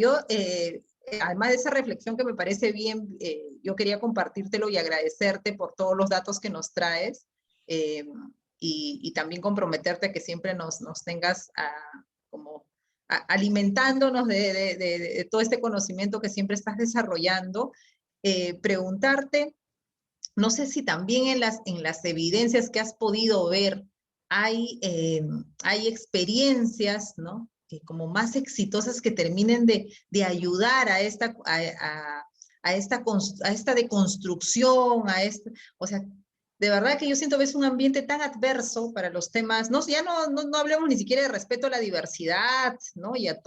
además de esa reflexión que me parece bien, yo quería compartírtelo y agradecerte por todos los datos que nos traes, y también comprometerte a que siempre nos tengas como alimentándonos de todo este conocimiento que siempre estás desarrollando. Preguntarte, no sé si también en las evidencias que has podido ver hay experiencias, ¿no? Como más exitosas que terminen de ayudar a esta deconstrucción, o sea, de verdad que yo siento que es un ambiente tan adverso para los temas, ya no hablemos ni siquiera de respeto a la diversidad, ¿no? Y a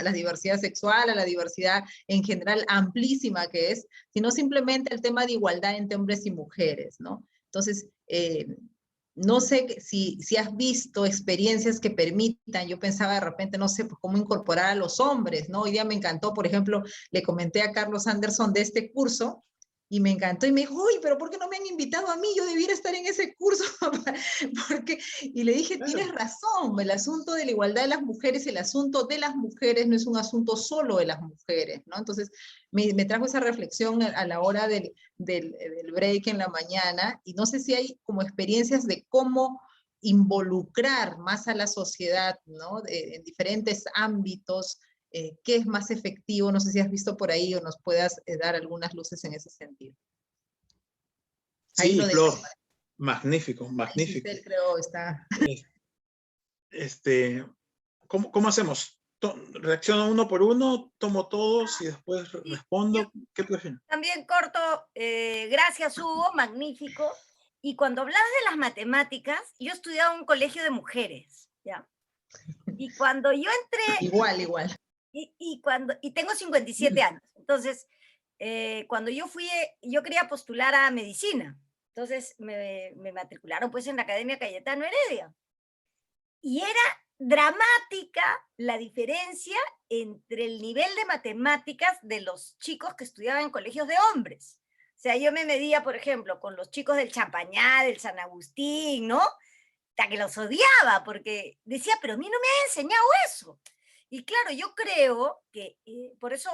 la diversidad sexual, a la diversidad en general amplísima que es, sino simplemente el tema de igualdad entre hombres y mujeres, ¿no? Entonces, no sé si has visto experiencias que permitan, yo pensaba de repente, no sé, pues cómo incorporar a los hombres, ¿no? Hoy día me encantó, por ejemplo, le comenté a Carlos Anderson de este curso, y me encantó, y me dijo, uy, pero ¿por qué no me han invitado a mí? Yo debiera estar en ese curso, y le dije, tienes razón, el asunto de la igualdad de las mujeres, el asunto de las mujeres no es un asunto solo de las mujeres, ¿no? Entonces, me trajo esa reflexión a la hora del break en la mañana, y no sé si hay como experiencias de cómo involucrar más a la sociedad, ¿no? En diferentes ámbitos, qué es más efectivo, no sé si has visto por ahí o nos puedas dar algunas luces en ese sentido. Sí, Flor, magnífico, magnífico. Giselle, creo, está. ¿Cómo hacemos? ¿Reacciono uno por uno? ¿Tomo todos y después respondo? ¿Qué prefieren? También corto, gracias Hugo, magnífico. Y cuando hablas de las matemáticas, yo estudiaba en un colegio de mujeres, ¿ya? Y cuando yo entré... Igual. Y tengo 57 años. Entonces, cuando yo quería postular a medicina. Entonces, me matricularon pues en la Academia Cayetano Heredia. Y era dramática la diferencia entre el nivel de matemáticas de los chicos que estudiaban en colegios de hombres. O sea, yo me medía, por ejemplo, con los chicos del Champañá, del San Agustín, ¿no? Hasta que los odiaba, porque decía, pero a mí no me han enseñado eso. Y claro, yo creo que por eso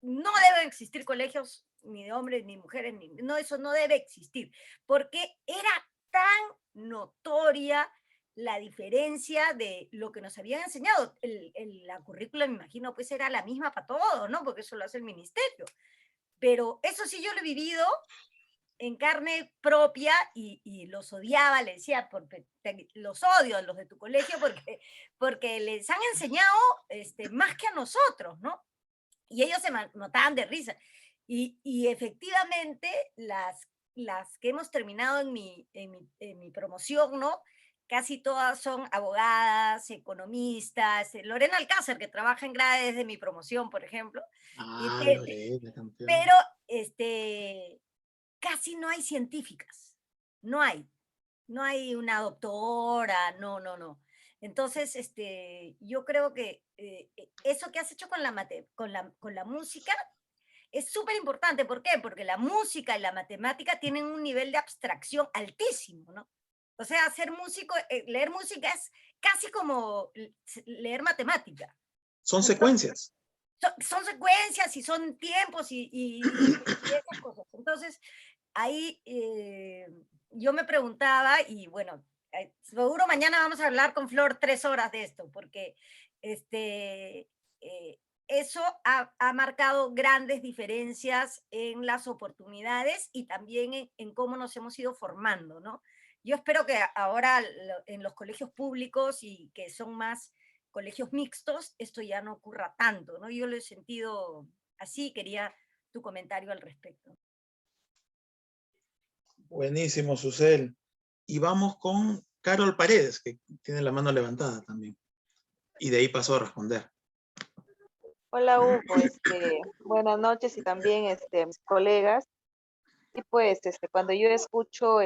no deben existir colegios ni de hombres ni mujeres, no, eso no debe existir, porque era tan notoria la diferencia de lo que nos habían enseñado. La currícula, me imagino, pues era la misma para todos, ¿no? Porque eso lo hace el ministerio. Pero eso sí yo lo he vivido en carne propia y los odiaba, le decía, los odio a los de tu colegio porque les han enseñado más que a nosotros, ¿no? Y ellos se mataban de risa. Y efectivamente, las que hemos terminado en mi promoción, ¿no? Casi todas son abogadas, economistas. Lorena Alcázar, que trabaja en Grade desde mi promoción, por ejemplo. Ah, Te- Lorena, campeón. pero casi no hay científicas. No hay una doctora, no, no, no. Entonces, yo creo que eso que has hecho con la música es súper importante. ¿Por qué? Porque la música y la matemática tienen un nivel de abstracción altísimo, ¿no? O sea, ser músico, leer música es casi como leer matemática. Son Entonces, secuencias. son secuencias y son tiempos y esas cosas. Entonces, ahí yo me preguntaba, y bueno, seguro mañana vamos a hablar con Flor 3 horas de esto, porque eso ha marcado grandes diferencias en las oportunidades y también en cómo nos hemos ido formando, ¿no? Yo espero que ahora en los colegios públicos y que son más colegios mixtos, esto ya no ocurra tanto, ¿no? Yo lo he sentido así, quería tu comentario al respecto. Buenísimo, Susel. Y vamos con Carol Paredes, que tiene la mano levantada también. Y de ahí pasó a responder. Hola Hugo, buenas noches y también mis colegas. Y pues cuando yo escucho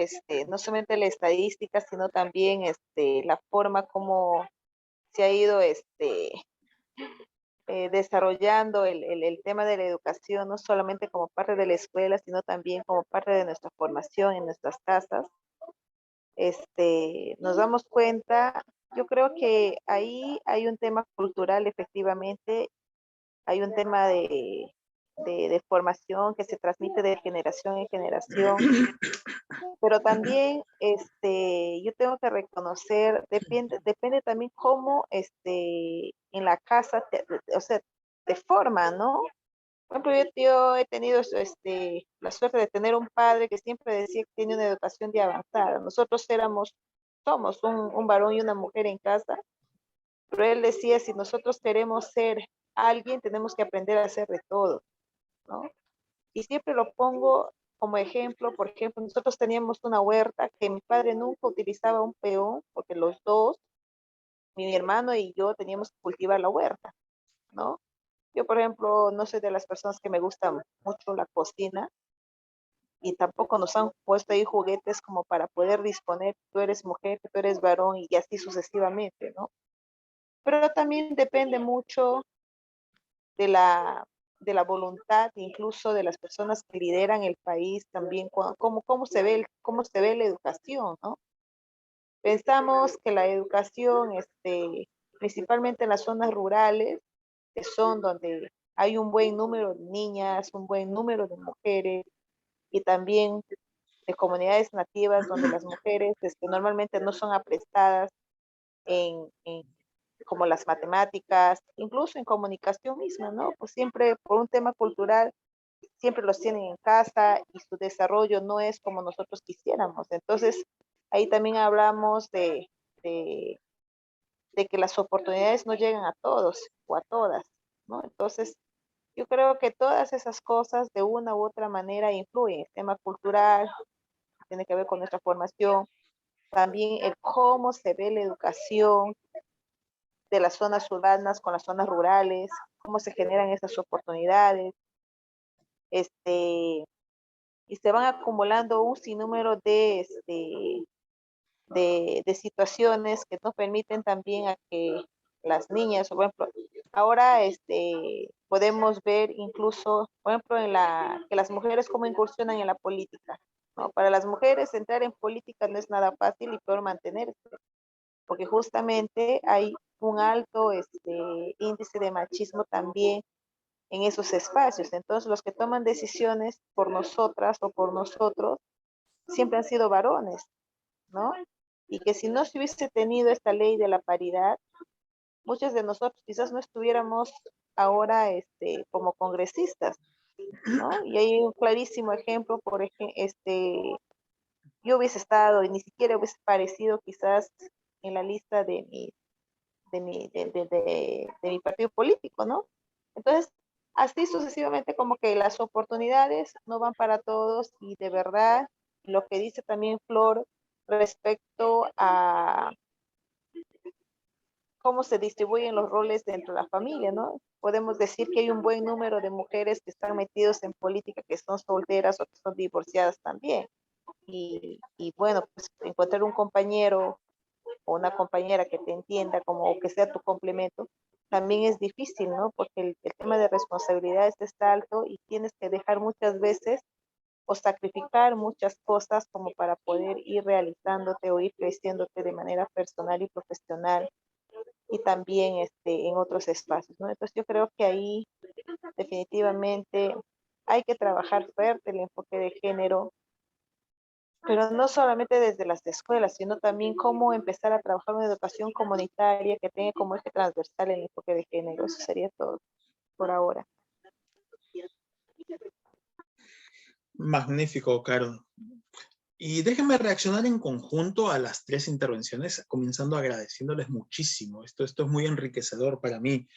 no solamente la estadística, sino también la forma como se ha ido desarrollando el tema de la educación, no solamente como parte de la escuela, sino también como parte de nuestra formación en nuestras casas, nos damos cuenta, yo creo que ahí hay un tema cultural efectivamente, hay un tema de formación que se transmite de generación en generación, pero también yo tengo que reconocer, depende también cómo en la casa, o sea, te forman, ¿no? Por ejemplo, yo he tenido la suerte de tener un padre que siempre decía que tiene una educación de avanzada. Nosotros somos un varón y una mujer en casa, pero él decía, si nosotros queremos ser alguien, tenemos que aprender a hacer de todo, ¿no? Y siempre lo pongo como ejemplo, por ejemplo, nosotros teníamos una huerta que mi padre nunca utilizaba un peón, porque los dos, mi hermano y yo, teníamos que cultivar la huerta, ¿no? Yo, por ejemplo, no soy de las personas que me gusta mucho la cocina y tampoco nos han puesto ahí juguetes como para poder disponer, tú eres mujer, tú eres varón y así sucesivamente, ¿no? Pero también depende mucho de la voluntad, incluso de las personas que lideran el país, también cómo se ve la educación, ¿no? Pensamos que la educación, principalmente en las zonas rurales, que son donde hay un buen número de niñas, un buen número de mujeres y también de comunidades nativas donde las mujeres normalmente no son aprestadas en como las matemáticas, incluso en comunicación misma, ¿no? Pues siempre por un tema cultural, siempre los tienen en casa y su desarrollo no es como nosotros quisiéramos. Entonces, ahí también hablamos de, de que las oportunidades no llegan a todos o a todas, ¿no? Entonces, yo creo que todas esas cosas de una u otra manera influyen. El tema cultural tiene que ver con nuestra formación, también el cómo se ve la educación de las zonas urbanas con las zonas rurales, cómo se generan esas oportunidades, y se van acumulando un sinnúmero de situaciones que nos permiten también a que las niñas, por ejemplo, ahora podemos ver incluso, por ejemplo, que las mujeres cómo incursionan en la política, ¿no? Para las mujeres entrar en política no es nada fácil y peor mantenerse, porque justamente hay un alto índice de machismo también en esos espacios. Entonces, los que toman decisiones por nosotras o por nosotros siempre han sido varones, ¿no? Y que si no se hubiese tenido esta ley de la paridad, muchos de nosotros quizás no estuviéramos ahora como congresistas, ¿no? Y hay un clarísimo ejemplo, por ejemplo, yo hubiese estado y ni siquiera hubiese aparecido quizás en la lista de mi partido político, ¿no? Entonces, así sucesivamente, como que las oportunidades no van para todos, y de verdad lo que dice también Flor respecto a cómo se distribuyen los roles dentro de la familia, ¿no? Podemos decir que hay un buen número de mujeres que están metidos en política, que son solteras o que son divorciadas también. Y bueno, pues encontrar un compañero o una compañera que te entienda, como que sea tu complemento, también es difícil, ¿no? Porque el tema de responsabilidades está alto y tienes que dejar muchas veces o sacrificar muchas cosas como para poder ir realizándote o ir creciéndote de manera personal y profesional, y también en otros espacios, ¿no? Entonces yo creo que ahí definitivamente hay que trabajar fuerte el enfoque de género, pero no solamente desde las escuelas, sino también cómo empezar a trabajar una educación comunitaria que tenga como eje transversal el enfoque de género. Eso sería todo por ahora. Magnífico, Caro. Y déjenme reaccionar en conjunto a las tres intervenciones, comenzando agradeciéndoles muchísimo. Esto es muy enriquecedor para mí.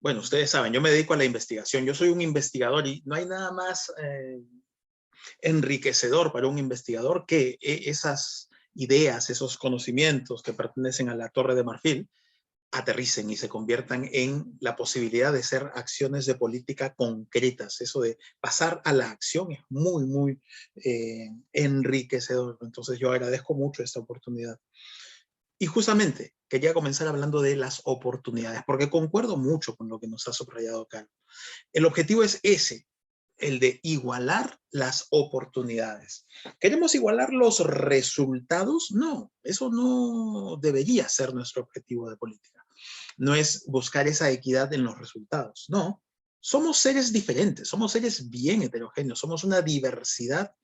Bueno, ustedes saben, yo me dedico a la investigación. Yo soy un investigador y no hay nada más enriquecedor para un investigador que esas ideas, esos conocimientos que pertenecen a la Torre de Marfil, aterricen y se conviertan en la posibilidad de ser acciones de política concretas. Eso de pasar a la acción es muy enriquecedor. Entonces yo agradezco mucho esta oportunidad. Y justamente quería comenzar hablando de las oportunidades, porque concuerdo mucho con lo que nos ha subrayado Carlos. El objetivo es ese, el de igualar las oportunidades. ¿Queremos igualar los resultados? No, eso no debería ser nuestro objetivo de política. No es buscar esa equidad en los resultados, no. Somos seres diferentes, somos seres bien heterogéneos, somos una diversidad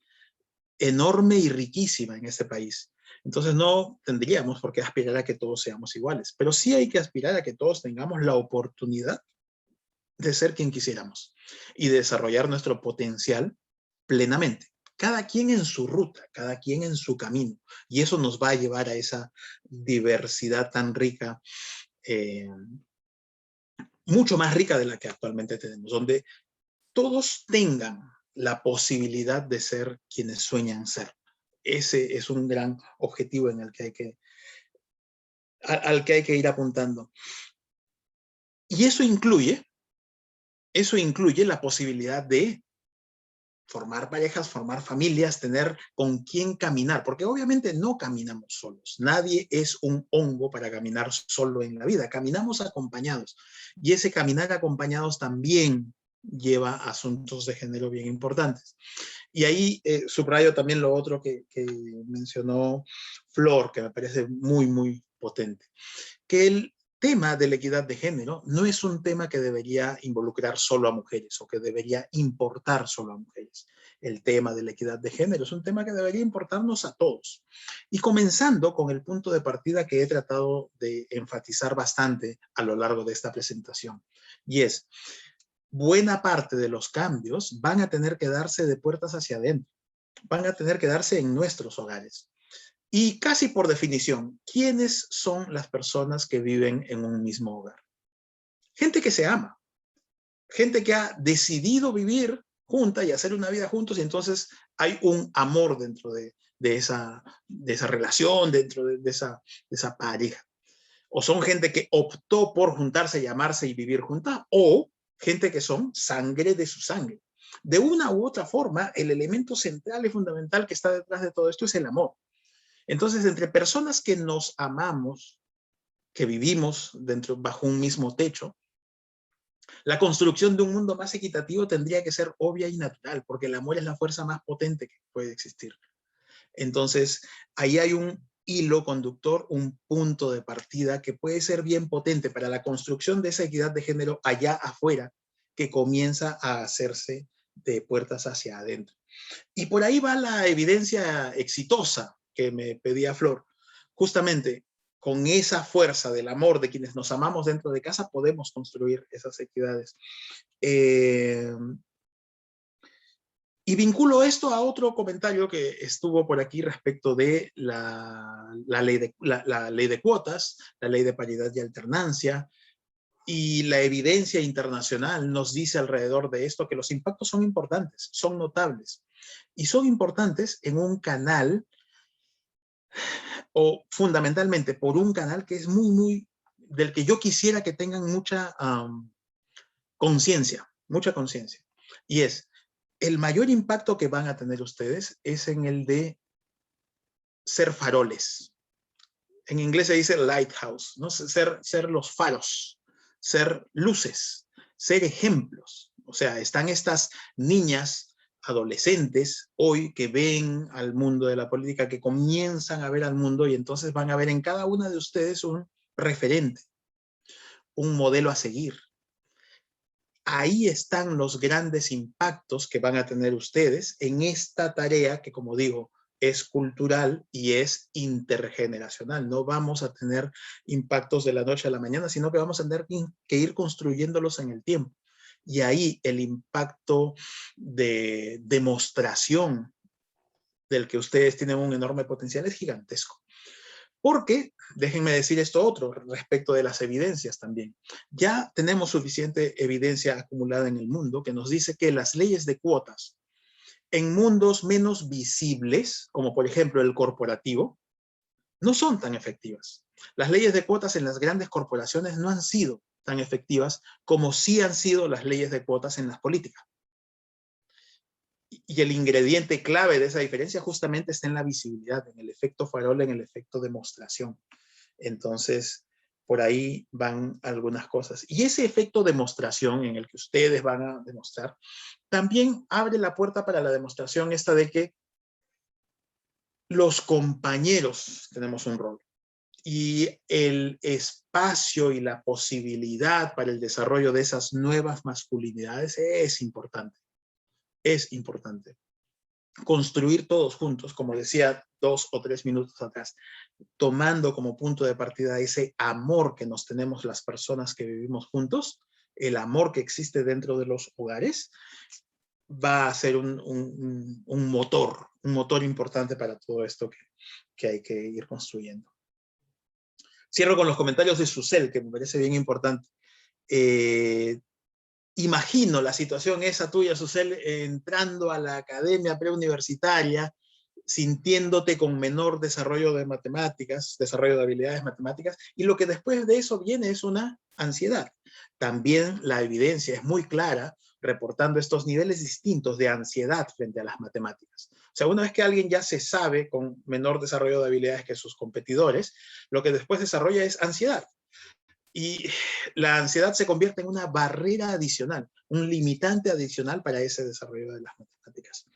enorme y riquísima en este país. Entonces no tendríamos por qué aspirar a que todos seamos iguales, pero sí hay que aspirar a que todos tengamos la oportunidad de ser quien quisiéramos y desarrollar nuestro potencial plenamente. Cada quien en su ruta, cada quien en su camino. Y eso nos va a llevar a esa diversidad tan rica, mucho más rica de la que actualmente tenemos, donde todos tengan la posibilidad de ser quienes sueñan ser. Ese es un gran objetivo en el que al que hay que ir apuntando. Y eso incluye la posibilidad de formar parejas, formar familias, tener con quién caminar, porque obviamente no caminamos solos. Nadie es un hongo para caminar solo en la vida. Caminamos acompañados. Y ese caminar acompañados también lleva asuntos de género bien importantes. Y ahí subrayo también lo otro que mencionó Flor, que me parece muy potente, que el tema de la equidad de género no es un tema que debería involucrar solo a mujeres o que debería importar solo a mujeres. El tema de la equidad de género es un tema que debería importarnos a todos. Y comenzando con el punto de partida que he tratado de enfatizar bastante a lo largo de esta presentación, y es: buena parte de los cambios van a tener que darse de puertas hacia adentro, van a tener que darse en nuestros hogares. Y casi por definición, ¿quiénes son las personas que viven en un mismo hogar? Gente que se ama, gente que ha decidido vivir junta y hacer una vida juntos, y entonces hay un amor dentro de esa relación, dentro de esa pareja. O son gente que optó por juntarse y amarse y vivir junta, o gente que son sangre de su sangre. De una u otra forma, el elemento central y fundamental que está detrás de todo esto es el amor. Entonces, entre personas que nos amamos, que vivimos bajo un mismo techo, la construcción de un mundo más equitativo tendría que ser obvia y natural, porque el amor es la fuerza más potente que puede existir. Entonces, ahí hay un hilo conductor, un punto de partida que puede ser bien potente para la construcción de esa equidad de género allá afuera, que comienza a hacerse de puertas hacia adentro. Y por ahí va la evidencia exitosa que me pedía Flor. Justamente con esa fuerza del amor de quienes nos amamos dentro de casa podemos construir esas equidades. Y vinculo esto a otro comentario que estuvo por aquí respecto de la ley de cuotas, la ley de paridad y alternancia. Y la evidencia internacional nos dice alrededor de esto que los impactos son importantes, son notables. Y son importantes en un canal, o fundamentalmente por un canal que es del que yo quisiera que tengan mucha conciencia, mucha conciencia. Y es, el mayor impacto que van a tener ustedes es en el de ser faroles. En inglés se dice lighthouse, ¿no? Ser los faros, ser luces, ser ejemplos. O sea, están estas niñas, adolescentes, hoy que ven al mundo de la política, que comienzan a ver al mundo y entonces van a ver en cada una de ustedes un referente, un modelo a seguir. Ahí están los grandes impactos que van a tener ustedes en esta tarea que, como digo, es cultural y es intergeneracional. No vamos a tener impactos de la noche a la mañana, sino que vamos a tener que ir construyéndolos en el tiempo. Y ahí el impacto de demostración del que ustedes tienen un enorme potencial es gigantesco. Porque, déjenme decir esto otro respecto de las evidencias también. Ya tenemos suficiente evidencia acumulada en el mundo que nos dice que las leyes de cuotas en mundos menos visibles, como por ejemplo el corporativo, no son tan efectivas. Las leyes de cuotas en las grandes corporaciones no han sido tan efectivas como sí han sido las leyes de cuotas en las políticas. Y el ingrediente clave de esa diferencia justamente está en la visibilidad, en el efecto farol, en el efecto demostración. Entonces, por ahí van algunas cosas. Y ese efecto demostración en el que ustedes van a demostrar, también abre la puerta para la demostración esta de que los compañeros tenemos un rol. Y el espacio y la posibilidad para el desarrollo de esas nuevas masculinidades es importante. Es importante. Construir todos juntos, como decía 2 o 3 minutos atrás, tomando como punto de partida ese amor que nos tenemos las personas que vivimos juntos, el amor que existe dentro de los hogares, va a ser un motor importante para todo esto que hay que ir construyendo. Cierro con los comentarios de Susel, que me parece bien importante. Imagino la situación esa tuya, Susel, entrando a la academia preuniversitaria, sintiéndote con menor desarrollo de matemáticas, desarrollo de habilidades matemáticas, y lo que después de eso viene es una ansiedad. También la evidencia es muy clara, reportando estos niveles distintos de ansiedad frente a las matemáticas. O sea, una vez que alguien ya se sabe con menor desarrollo de habilidades que sus competidores, lo que después desarrolla es ansiedad. Y la ansiedad se convierte en una barrera adicional, un limitante adicional para ese desarrollo de las matemáticas.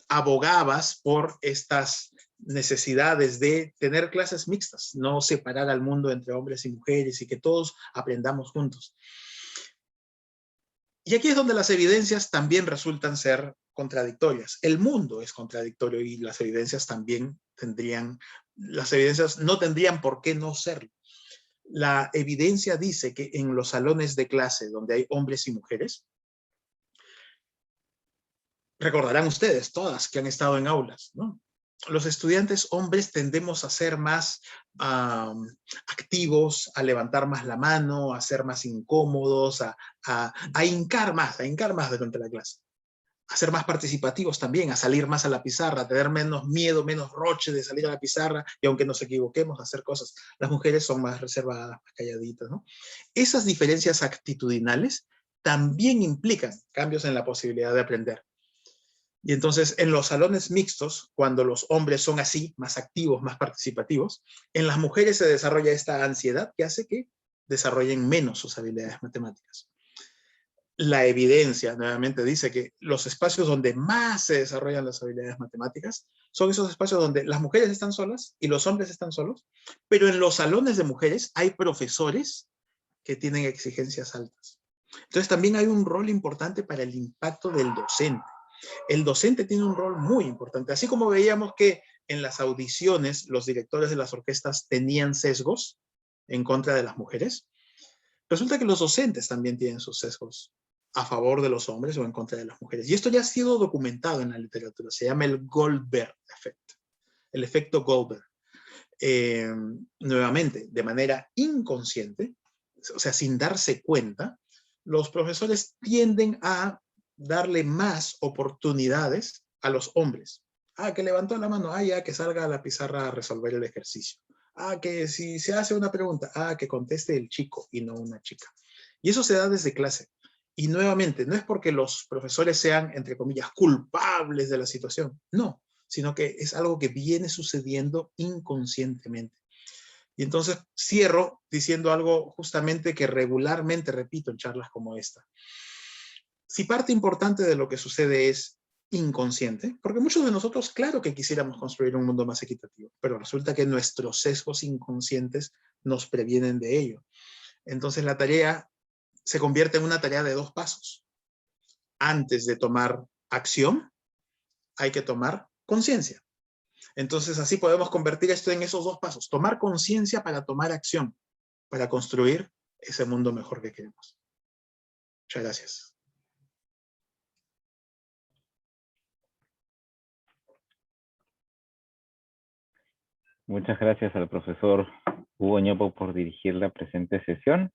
Abogabas por estas necesidades de tener clases mixtas, no separar al mundo entre hombres y mujeres y que todos aprendamos juntos. Y aquí es donde las evidencias también resultan ser contradictorias. El mundo es contradictorio y las evidencias también las evidencias no tendrían por qué no serlo. La evidencia dice que en los salones de clase donde hay hombres y mujeres, recordarán ustedes, todas que han estado en aulas, ¿no? Los estudiantes hombres tendemos a ser más activos, a levantar más la mano, a ser más incómodos, a hincar más durante la clase. A ser más participativos también, a salir más a la pizarra, a tener menos miedo, menos roche de salir a la pizarra, y aunque nos equivoquemos, a hacer cosas. Las mujeres son más reservadas, más calladitas, ¿no? Esas diferencias actitudinales también implican cambios en la posibilidad de aprender. Y entonces, en los salones mixtos, cuando los hombres son así, más activos, más participativos, en las mujeres se desarrolla esta ansiedad que hace que desarrollen menos sus habilidades matemáticas. La evidencia, nuevamente, dice que los espacios donde más se desarrollan las habilidades matemáticas son esos espacios donde las mujeres están solas y los hombres están solos, pero en los salones de mujeres hay profesores que tienen exigencias altas. Entonces, también hay un rol importante para el impacto del docente. El docente tiene un rol muy importante. Así como veíamos que en las audiciones los directores de las orquestas tenían sesgos en contra de las mujeres, resulta que los docentes también tienen sus sesgos a favor de los hombres o en contra de las mujeres. Y esto ya ha sido documentado en la literatura. Se llama el Goldberg Effect, el efecto Goldberg. nuevamente, de manera inconsciente, o sea, sin darse cuenta, los profesores tienden a darle más oportunidades a los hombres. Ah, que levantó la mano, ah, ya que salga a la pizarra a resolver el ejercicio. Ah, que si se hace una pregunta, ah, que conteste el chico y no una chica. Y eso se da desde clase. Y nuevamente, no es porque los profesores sean, entre comillas, culpables de la situación, no, sino que es algo que viene sucediendo inconscientemente. Y entonces cierro diciendo algo justamente que regularmente repito en charlas como esta. Si parte importante de lo que sucede es inconsciente, porque muchos de nosotros, claro que quisiéramos construir un mundo más equitativo, pero resulta que nuestros sesgos inconscientes nos previenen de ello. Entonces la tarea se convierte en una tarea de 2 pasos. Antes de tomar acción, hay que tomar conciencia. Entonces así podemos convertir esto en esos 2 pasos. Tomar conciencia para tomar acción, para construir ese mundo mejor que queremos. Muchas gracias. Muchas gracias al profesor Hugo Ñopo por dirigir la presente sesión.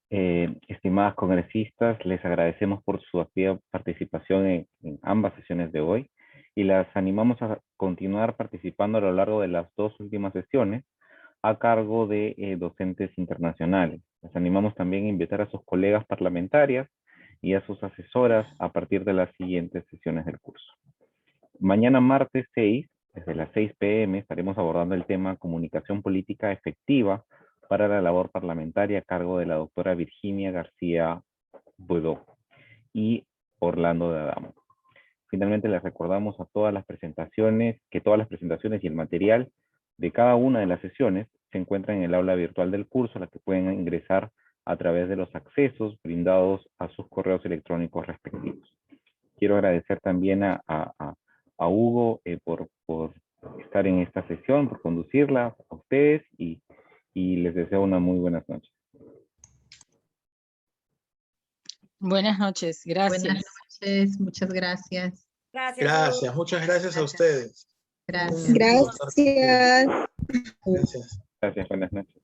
Estimadas congresistas, les agradecemos por su activa participación en ambas sesiones de hoy y las animamos a continuar participando a lo largo de las 2 últimas sesiones a cargo de docentes internacionales. Les animamos también a invitar a sus colegas parlamentarias y a sus asesoras a partir de las siguientes sesiones del curso. Mañana martes 6, desde las 6 p.m. estaremos abordando el tema comunicación política efectiva para la labor parlamentaria a cargo de la doctora Virginia García Budó y Orlando de Adamo. Finalmente les recordamos a todas las presentaciones, que todas las presentaciones y el material de cada una de las sesiones se encuentran en el aula virtual del curso, a la que pueden ingresar a través de los accesos brindados a sus correos electrónicos respectivos. Quiero agradecer también a Hugo por estar en esta sesión, por conducirla a ustedes y les deseo una muy buenas noches. Buenas noches, gracias. Buenas noches, muchas gracias. Gracias. Gracias, muchas gracias a ustedes. Gracias. Gracias. Gracias. Gracias. Gracias, buenas noches.